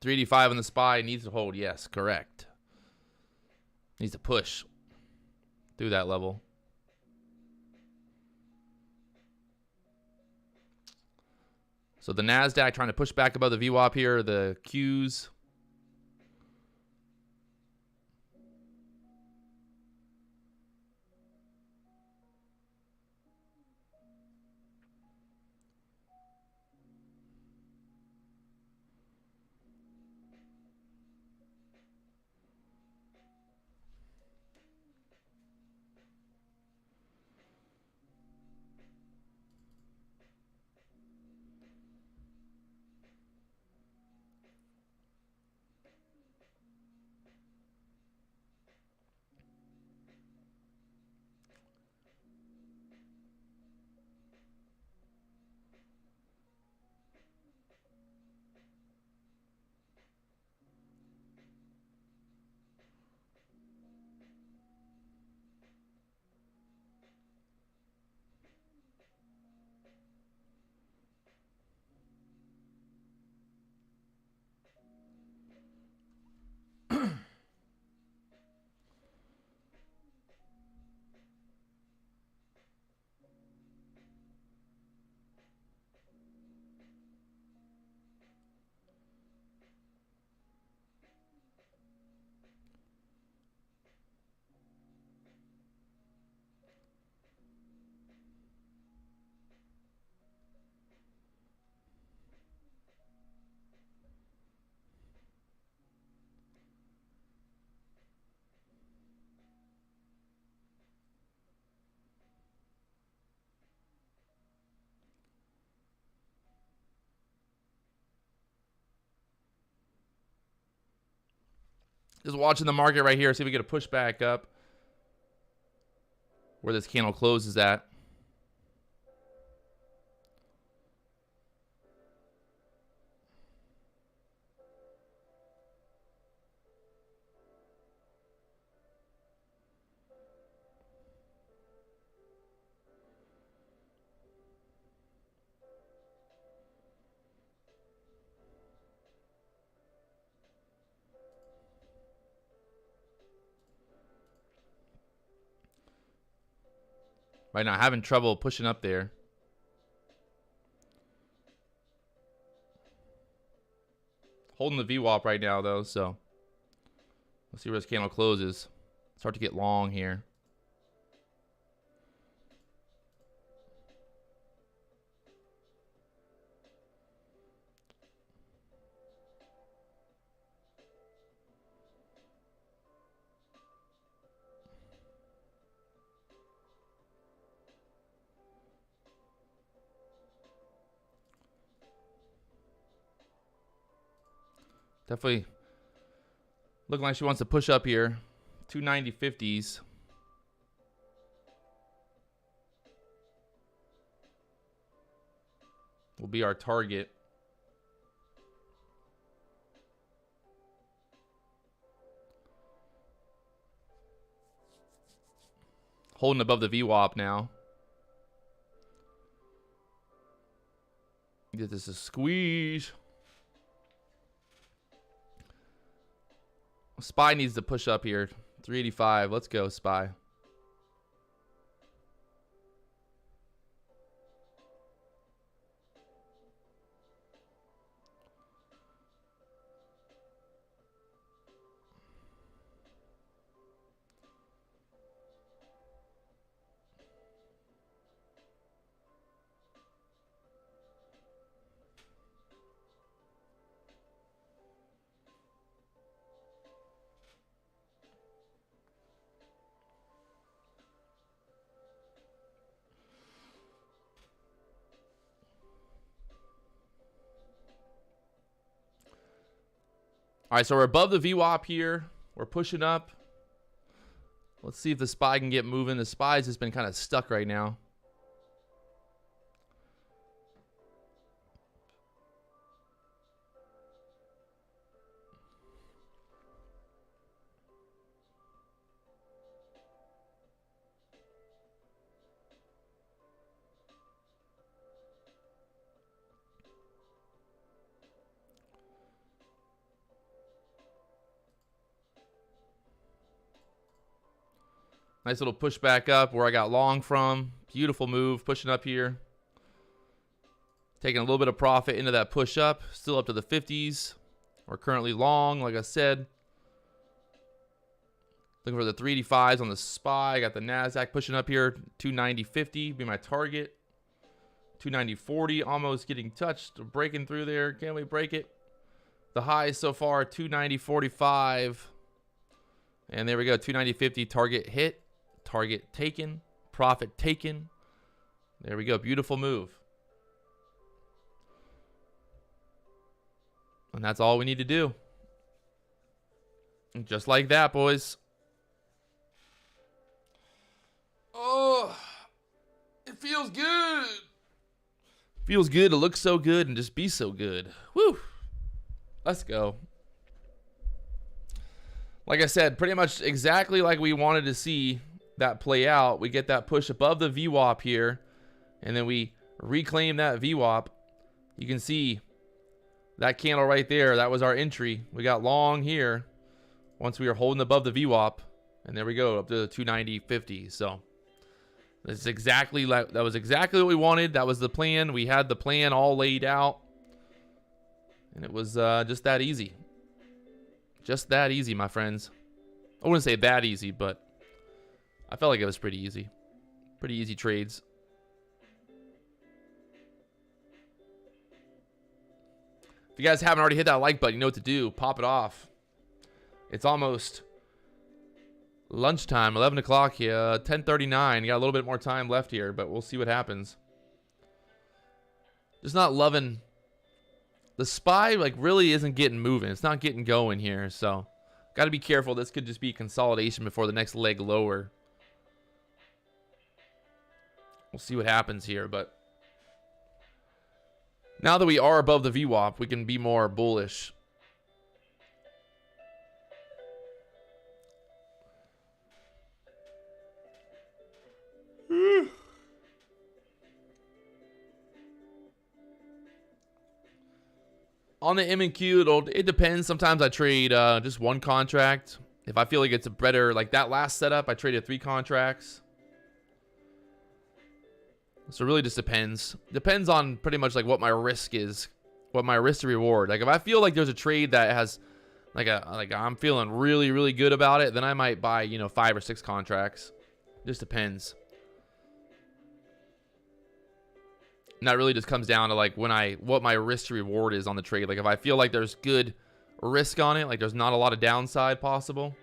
$385 on the SPY needs to hold. Yes, correct. Needs to push through that level. So the NASDAQ trying to push back above the VWAP here. The Qs. Just watching the market right here. See if we get a push back up where this candle closes at. Right now, having trouble pushing up there. Holding the VWAP right now, though, so let's see where this candle closes. Start to get long here. Definitely looking like she wants to push up here. 290.50s. Will be our target. Holding above the VWAP now. Get this a squeeze. SPY needs to push up here. 385. Let's go, SPY. All right, so we're above the VWAP here. We're pushing up. Let's see if the SPY can get moving. The SPY's just been kind of stuck right now. Nice little push back up where I got long from. Beautiful move, pushing up here. Taking a little bit of profit into that push up. Still up to the 50s. We're currently long, like I said. Looking for the 385s on the SPY. Got the NASDAQ pushing up here. 290.50 be my target. 290.40 almost getting touched. Breaking through there. Can we break it? The highs so far, 290.45. And there we go, 290.50 target hit. Target taken, profit taken. There we go, beautiful move. And that's all we need to do. And just like that, boys. Oh, it feels good. Feels good to look so good and just be so good. Woo. Let's go. Like I said, pretty much exactly like we wanted to see that play out. We get that push above the VWAP here, and then we reclaim that VWAP. You can see that candle right there. That was our entry. We got long here once we were holding above the VWAP, and there we go up to the 290.50. So that's exactly like that was exactly what we wanted. That was the plan. We had the plan all laid out, and it was just that easy. Just that easy, my friends. I wouldn't say that easy, but I felt like it was pretty easy. Pretty easy trades. If you guys haven't already hit that like button, you know what to do. Pop it off. It's almost lunchtime, 11 o'clock here, 10:39. You got a little bit more time left here, but we'll see what happens. Just not loving... The SPY like really isn't getting moving. It's not getting going here, so Got to be careful. This could just be consolidation before the next leg lower. We'll see what happens here, but now that we are above the VWAP, we can be more bullish. On the M and Q, it depends. Sometimes I trade just one contract. If I feel like it's a better, like that last setup, I traded 3 contracts. So it really just depends. Depends on pretty much like what my risk is, what my risk to reward. Like if I feel like there's a trade that has like I'm feeling really, really good about it, then I might buy, you know, 5 or 6 contracts. Just depends. And that really just comes down to like what my risk to reward is on the trade. Like if I feel like there's good risk on it, like there's not a lot of downside possible,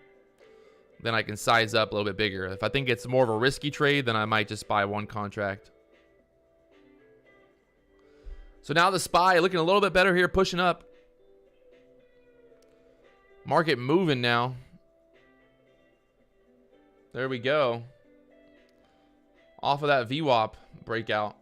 then I can size up a little bit bigger. If I think it's more of a risky trade, then I might just buy 1 contract. So now the SPY looking a little bit better here, pushing up. Market moving now. There we go. Off of that VWAP breakout.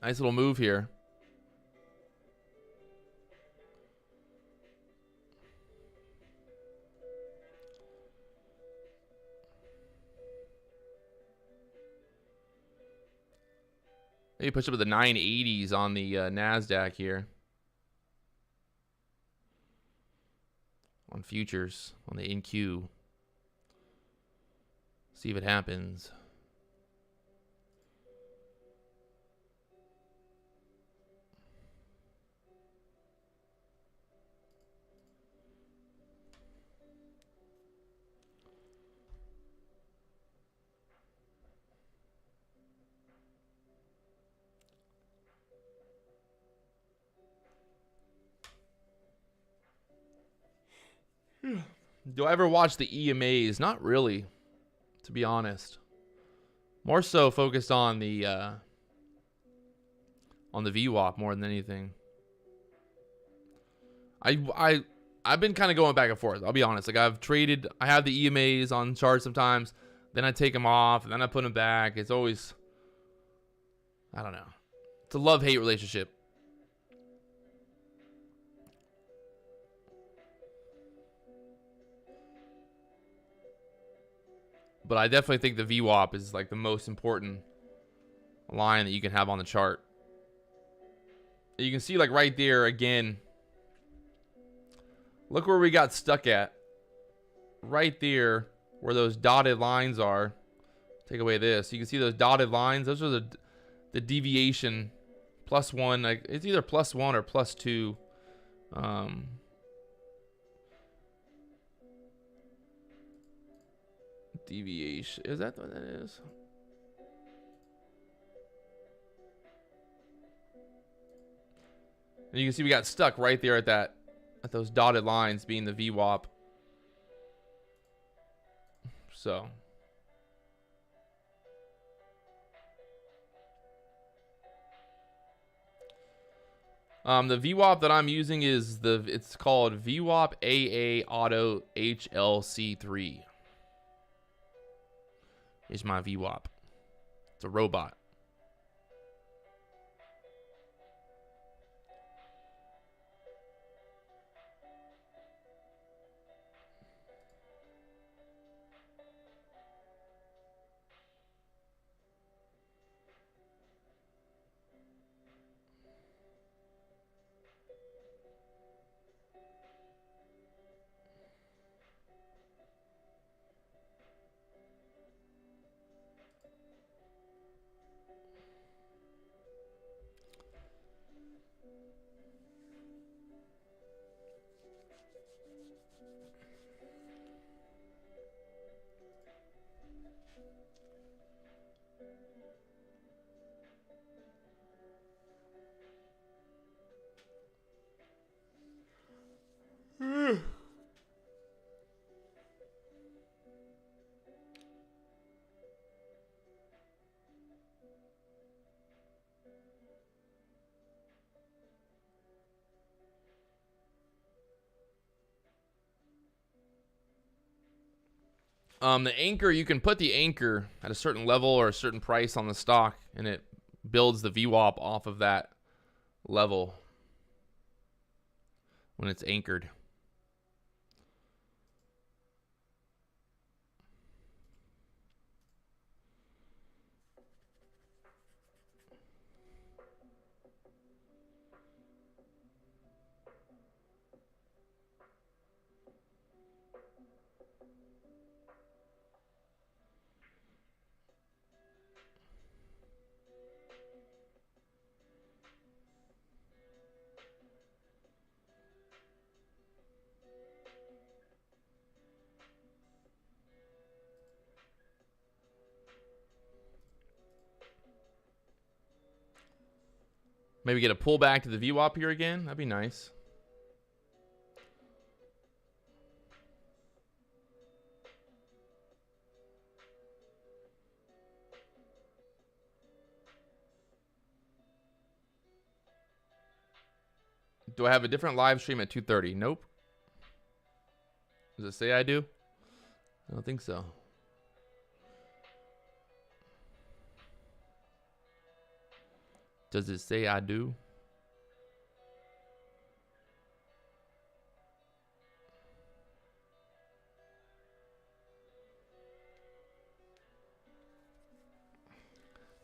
Nice little move here. Maybe push up to the 980s on the NASDAQ here. On futures, on the NQ. See if it happens. Do I ever watch the EMAs? Not really, to be honest. More so focused on the VWAP more than anything. I've been kind of going back and forth. I'll be honest. Like I've traded, I have the EMAs on charts sometimes, then I take them off, and then I put them back. It's always, I don't know. It's a love-hate relationship. But I definitely think the VWAP is like the most important line that you can have on the chart. You can see like right there again. Look where we got stuck at. Right there where those dotted lines are. Take away this. You can see those dotted lines. Those are the deviation. +1. Like it's either +1 or +2. Deviation. Is that what that is? And you can see we got stuck right there at those dotted lines being the VWAP. So the VWAP that I'm using is it's called VWAP AA Auto HLC3. Is my VWAP. It's a robot. The anchor, you can put the anchor at a certain level or a certain price on the stock, and it builds the VWAP off of that level when it's anchored. Maybe get a pullback to the VWAP here again. That'd be nice. Do I have a different live stream at 2:30? Nope. Does it say I do? I don't think so. Does it say I do?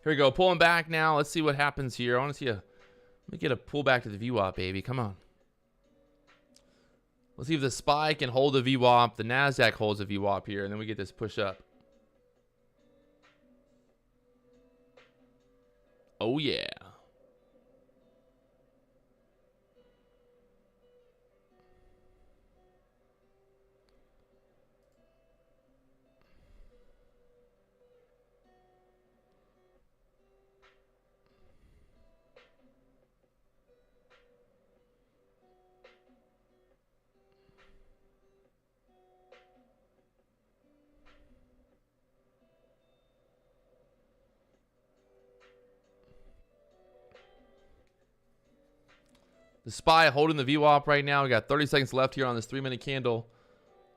Here we go. Pulling back now. Let's see what happens here. I want to see a... Let me get a pullback to the VWAP, baby. Come on. Let's see if the SPY can hold a VWAP. The NASDAQ holds a VWAP here, and then we get this push up. Oh, yeah. The SPY holding the VWAP right now. We got 30 seconds left here on this 3-minute candle.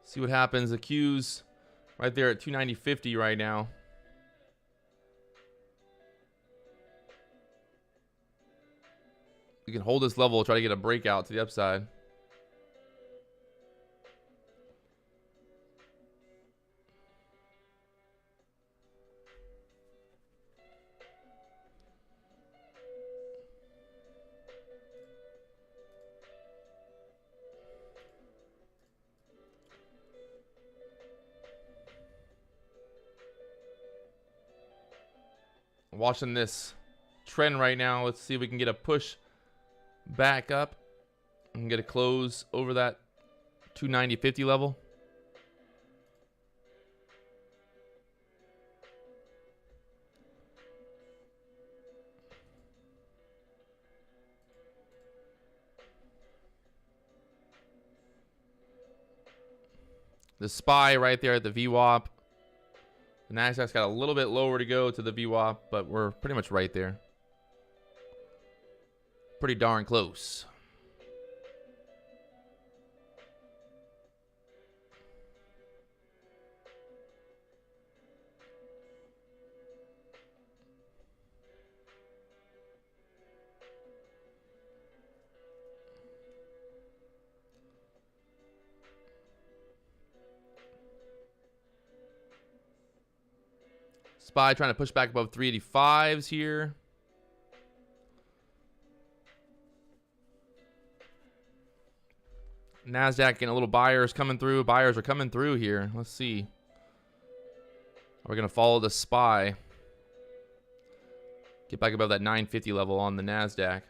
See what happens. The Q's right there at 290.50 right now. We can hold this level, try to get a breakout to the upside. Watching this trend right now. Let's see if we can get a push back up and get a close over that 290.50 level. The SPY right there at the VWAP. The NASDAQ's got a little bit lower to go to the VWAP, but we're pretty much right there. Pretty darn close. SPY trying to push back above 385s here. NASDAQ getting a little buyers coming through. Buyers are coming through here. Let's see. We're going to follow the SPY. Get back above that 950 level on the NASDAQ.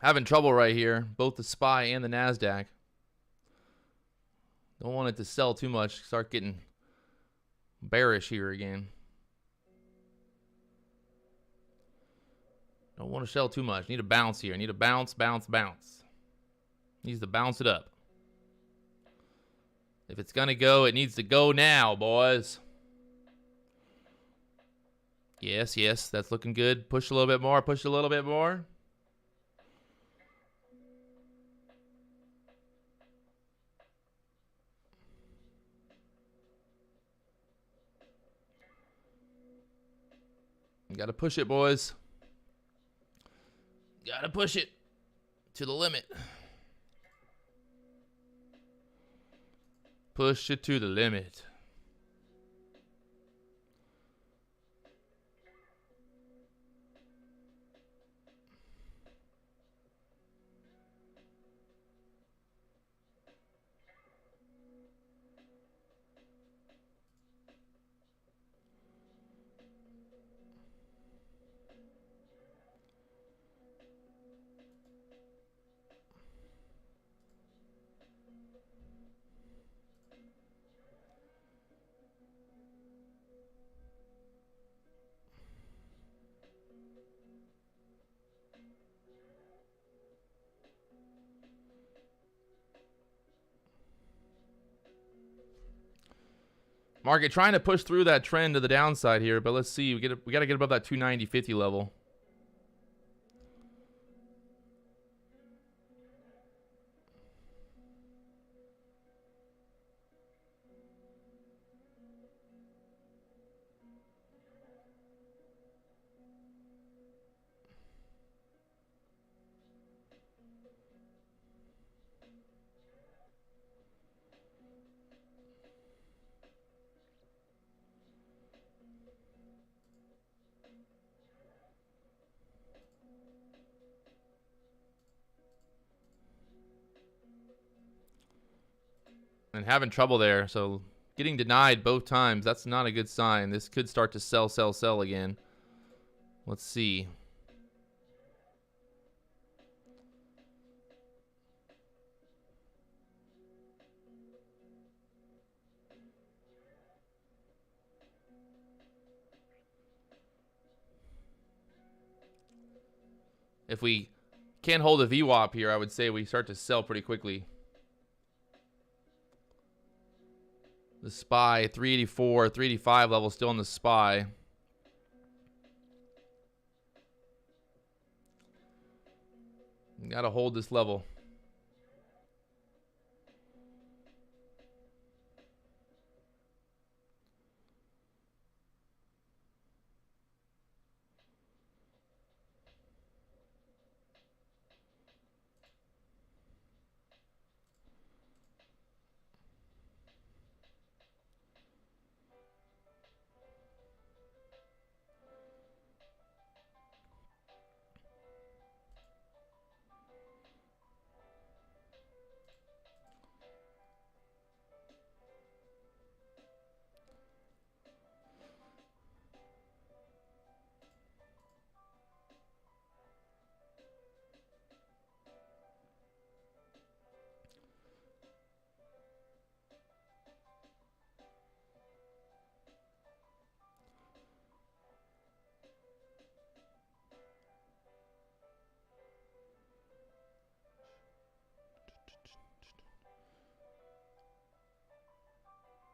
Having trouble right here, both the SPY and the NASDAQ. Don't want it to sell too much, start getting bearish here again. Don't want to sell too much. Need a bounce here. Need a bounce, bounce, bounce. Needs to bounce it up. If it's going to go, it needs to go now, boys. Yes, yes, that's looking good. Push a little bit more, push a little bit more. You got to push it, boys. Got to push it to the limit. Push it to the limit. Market trying to push through that trend to the downside here, but let's see. We got to get above that 290.50 level. And having trouble there, so getting denied both times, that's not a good sign. This could start to sell, sell, sell again. Let's see. If we can't hold a VWAP here, I would say we start to sell pretty quickly. The SPY, 384, 385 level still in the SPY. Got to hold this level.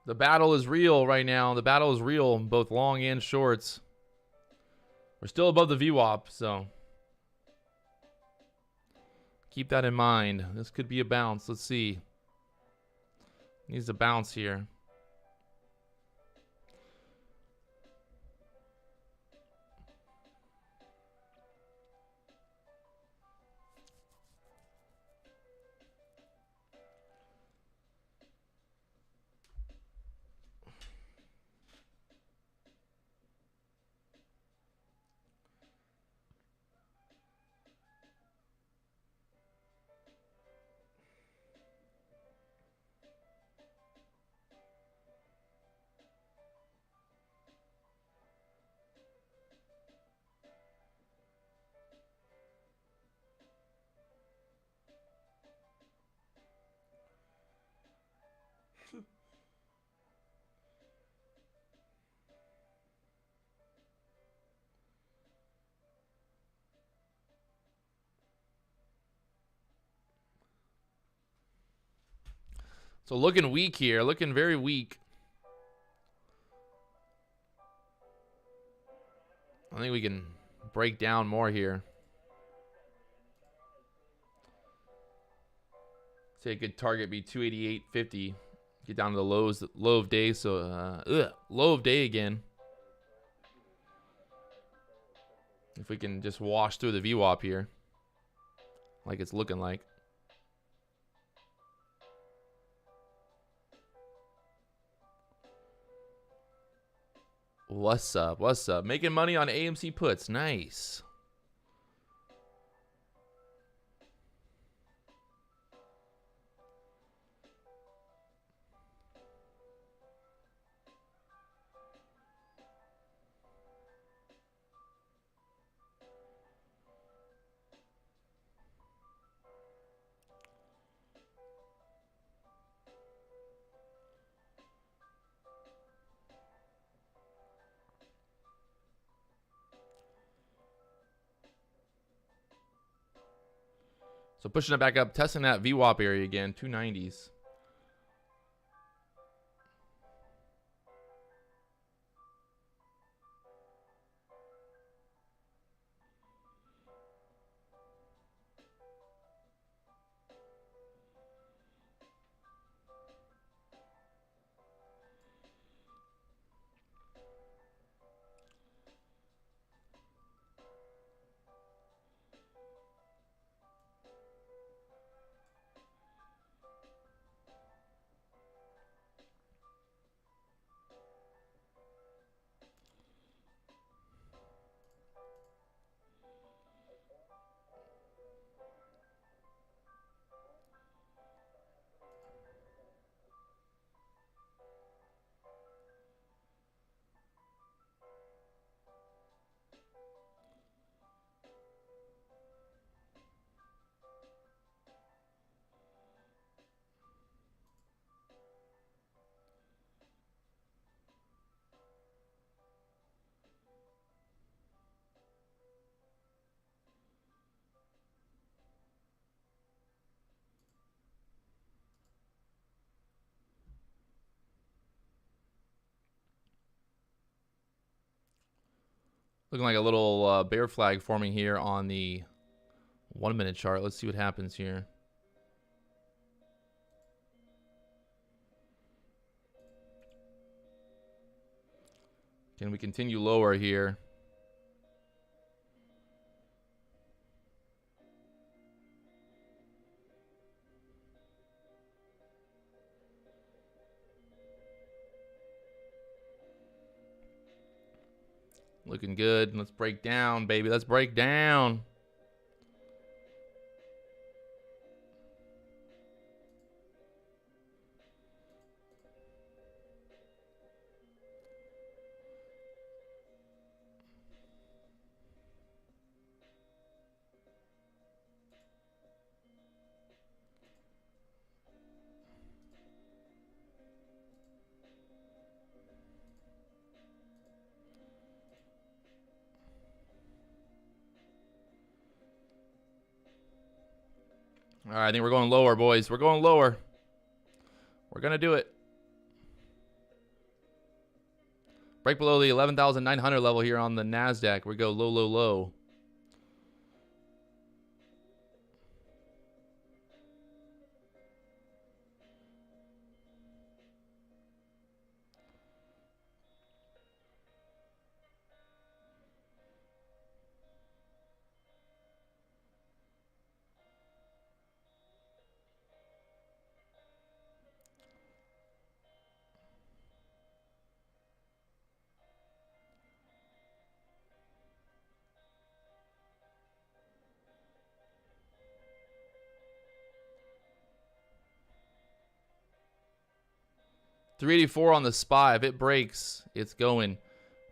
The battle is real right now. The battle is real, both long and shorts. We're still above the VWAP, so keep that in mind. This could be a bounce. Let's see. Needs a bounce here. So looking weak here, looking very weak. I think we can break down more here. Say a good target be 288.50. Get down to the low of day. So low of day again. If we can just wash through the VWAP here, like it's looking like. What's up? What's up? Making money on AMC puts. Nice. So pushing it back up, testing that VWAP area again, 290s. Looking like a little bear flag forming here on the 1 minute chart. Let's see what happens here. Can we continue lower here? Looking good. Let's break down, baby. Let's break down. All right, I think we're going lower, boys. We're going lower. We're going to do it. Break below the 11,900 level here on the NASDAQ. We go low, low, low. $384 on the SPY. If it breaks, it's going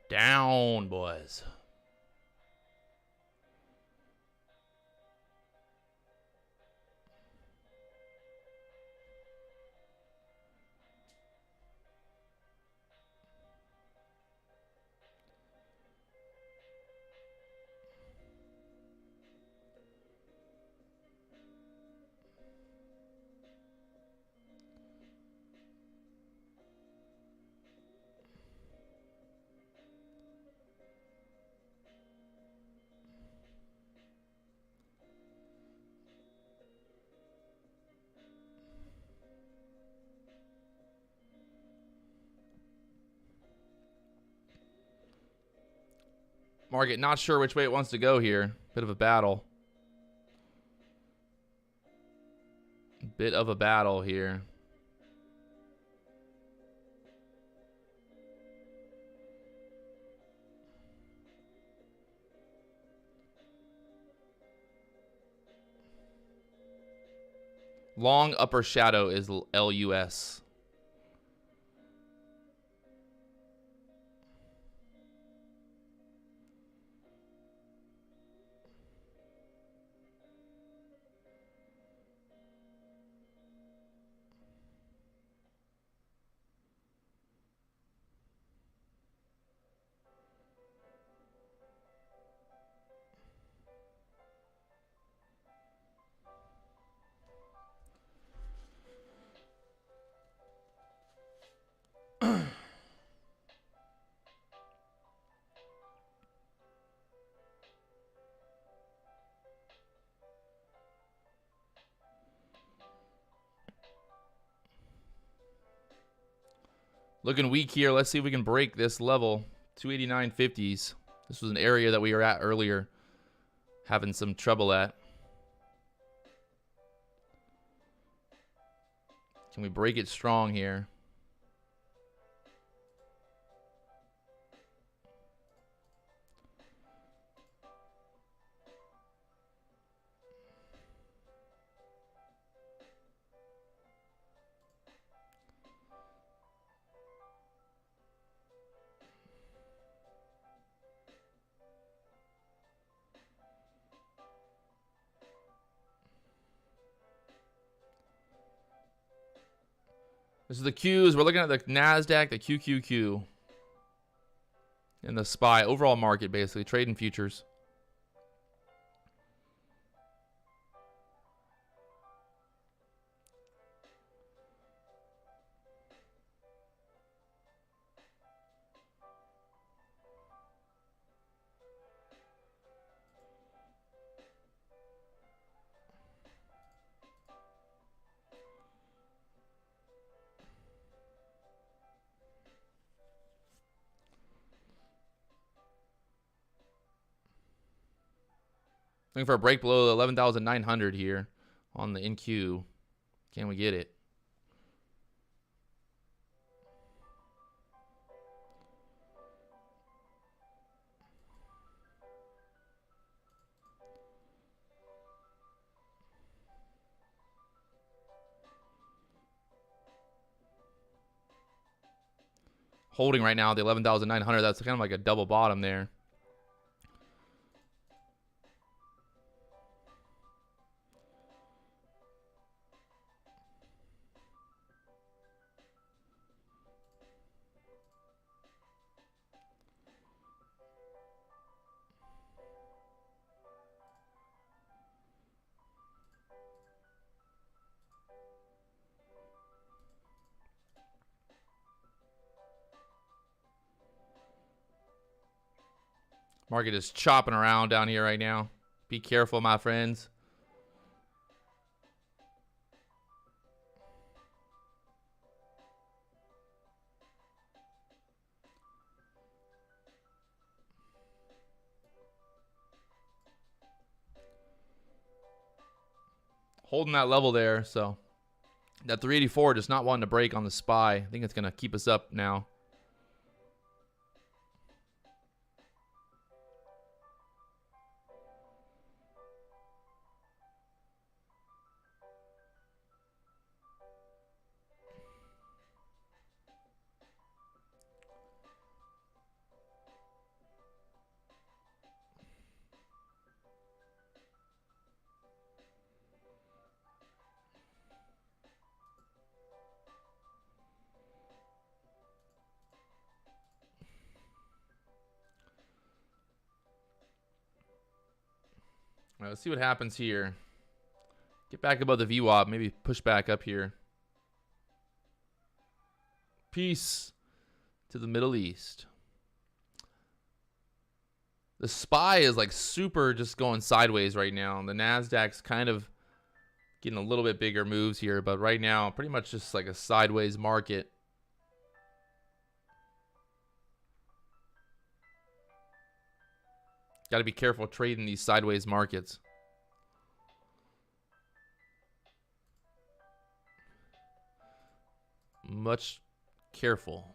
down, boys. Market not sure which way it wants to go here. Bit of a battle. Bit of a battle here. Long upper shadow is LUS. Looking weak here. Let's see if we can break this level. 289.50s. This was an area that we were at earlier, having some trouble at. Can we break it strong here? This is the Qs. We're looking at the NASDAQ, the QQQ, and the SPY. Overall market, basically. Trading futures. Looking for a break below 11,900 here on the NQ. Can we get it? Holding right now the 11,900. That's kind of like a double bottom there. Market is chopping around down here right now. Be careful, my friends. Holding that level there, so that 384 just not wanting to break on the SPY. I think it's going to keep us up now. All right, let's see what happens here. Get back above the VWAP. Maybe push back up here. Peace to the Middle East. The SPY is like super just going sideways right now. The NASDAQ's kind of getting a little bit bigger moves here. But right now, pretty much just like a sideways market. got to be careful trading these sideways markets. Much careful.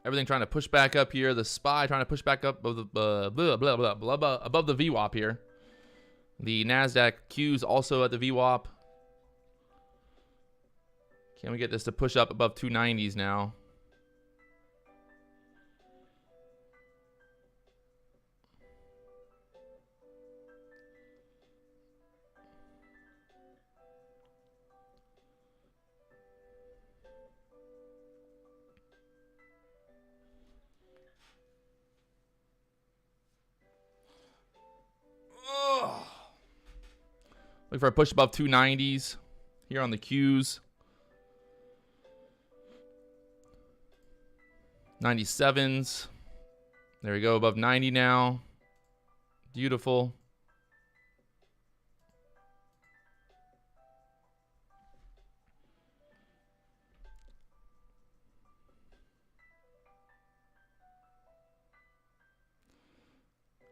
Everything trying to push back up here. The SPY trying to push back up above the, above the VWAP here. The NASDAQ Q's also at the VWAP. Can we get this to push up above 290s now? Look for a push above 290s here on the Qs. 97s. There we go, above 90 now. Beautiful.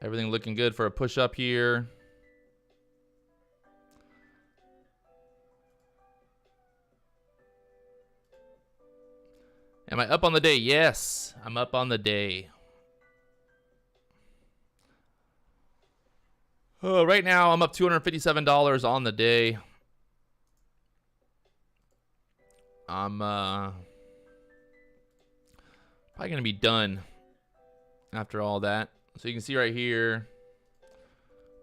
Everything looking good for a push up here. Am I up on the day? Yes, I'm up on the day. Oh, right now, I'm up $257 on the day. I'm probably going to be done after all that. So you can see right here,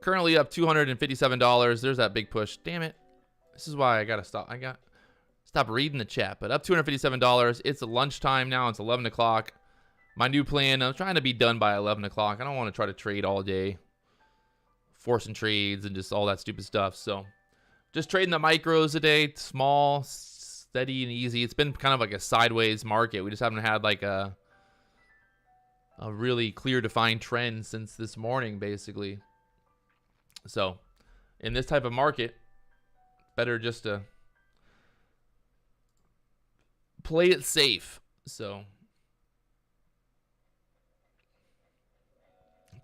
currently up $257. There's that big push. Damn it. This is why I got to stop. Stop reading the chat, but up $257. It's lunchtime now. It's 11 o'clock. My new plan, I'm trying to be done by 11 o'clock. I don't want to try to trade all day, forcing trades and just all that stupid stuff. So just trading the micros today, small, steady, and easy. It's been kind of like a sideways market. We just haven't had like a really clear defined trend since this morning, basically. So in this type of market, better just to play it safe. So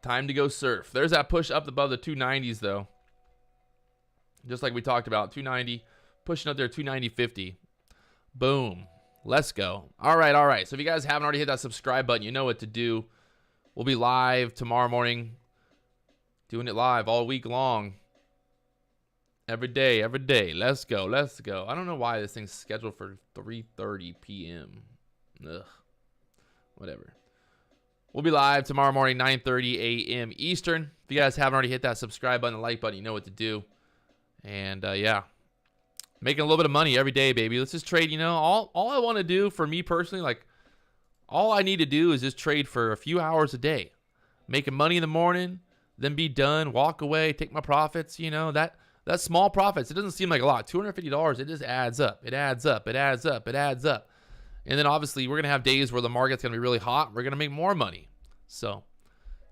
time to go surf. There's that push up above the 290s though. Just like we talked about, 290 pushing up there, 290.50. Boom. Let's go. All right. So if you guys haven't already hit that subscribe button, you know what to do. We'll be live tomorrow morning, doing it live all week long. Every day. Let's go. I don't know why this thing's scheduled for 3:30 p.m. Ugh. Whatever. We'll be live tomorrow morning, 9:30 a.m. Eastern. If you guys haven't already hit that subscribe button, the like button, you know what to do. And yeah, making a little bit of money every day, baby. Let's just trade. You know, all I want to do for me personally, like all I need to do is just trade for a few hours a day, making money in the morning, then be done, walk away, take my profits. You know, that small profits. It doesn't seem like a lot. $250. It just adds up. It adds up. And then obviously we're gonna have days where the market's gonna be really hot. We're gonna make more money. So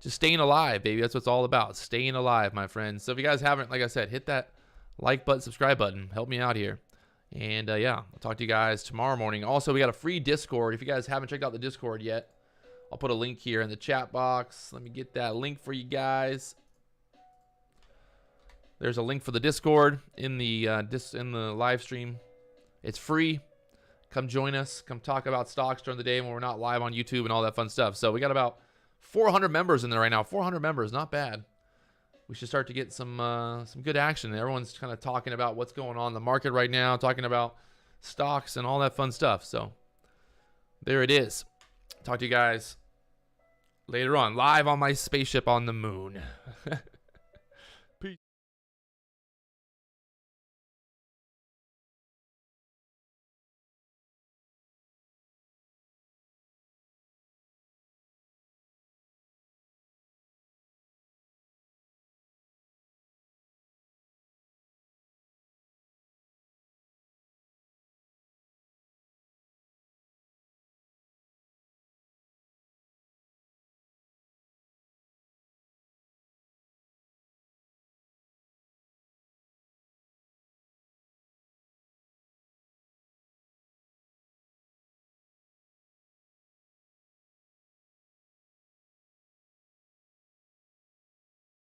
just staying alive, baby. That's what it's all about. Staying alive, my friends. So if you guys haven't, like I said, hit that like button, subscribe button. Help me out here. And yeah, I'll talk to you guys tomorrow morning. Also, we got a free Discord. If you guys haven't checked out the Discord yet, I'll put a link here in the chat box. Let me get that link for you guys. There's a link for the Discord in the live stream. It's free. Come join us. Come talk about stocks during the day when we're not live on YouTube and all that fun stuff. So we got about 400 members in there right now. 400 members, not bad. We should start to get some good action. Everyone's kind of talking about what's going on in the market right now, talking about stocks and all that fun stuff. So there it is. Talk to you guys later on, live on my spaceship on the moon.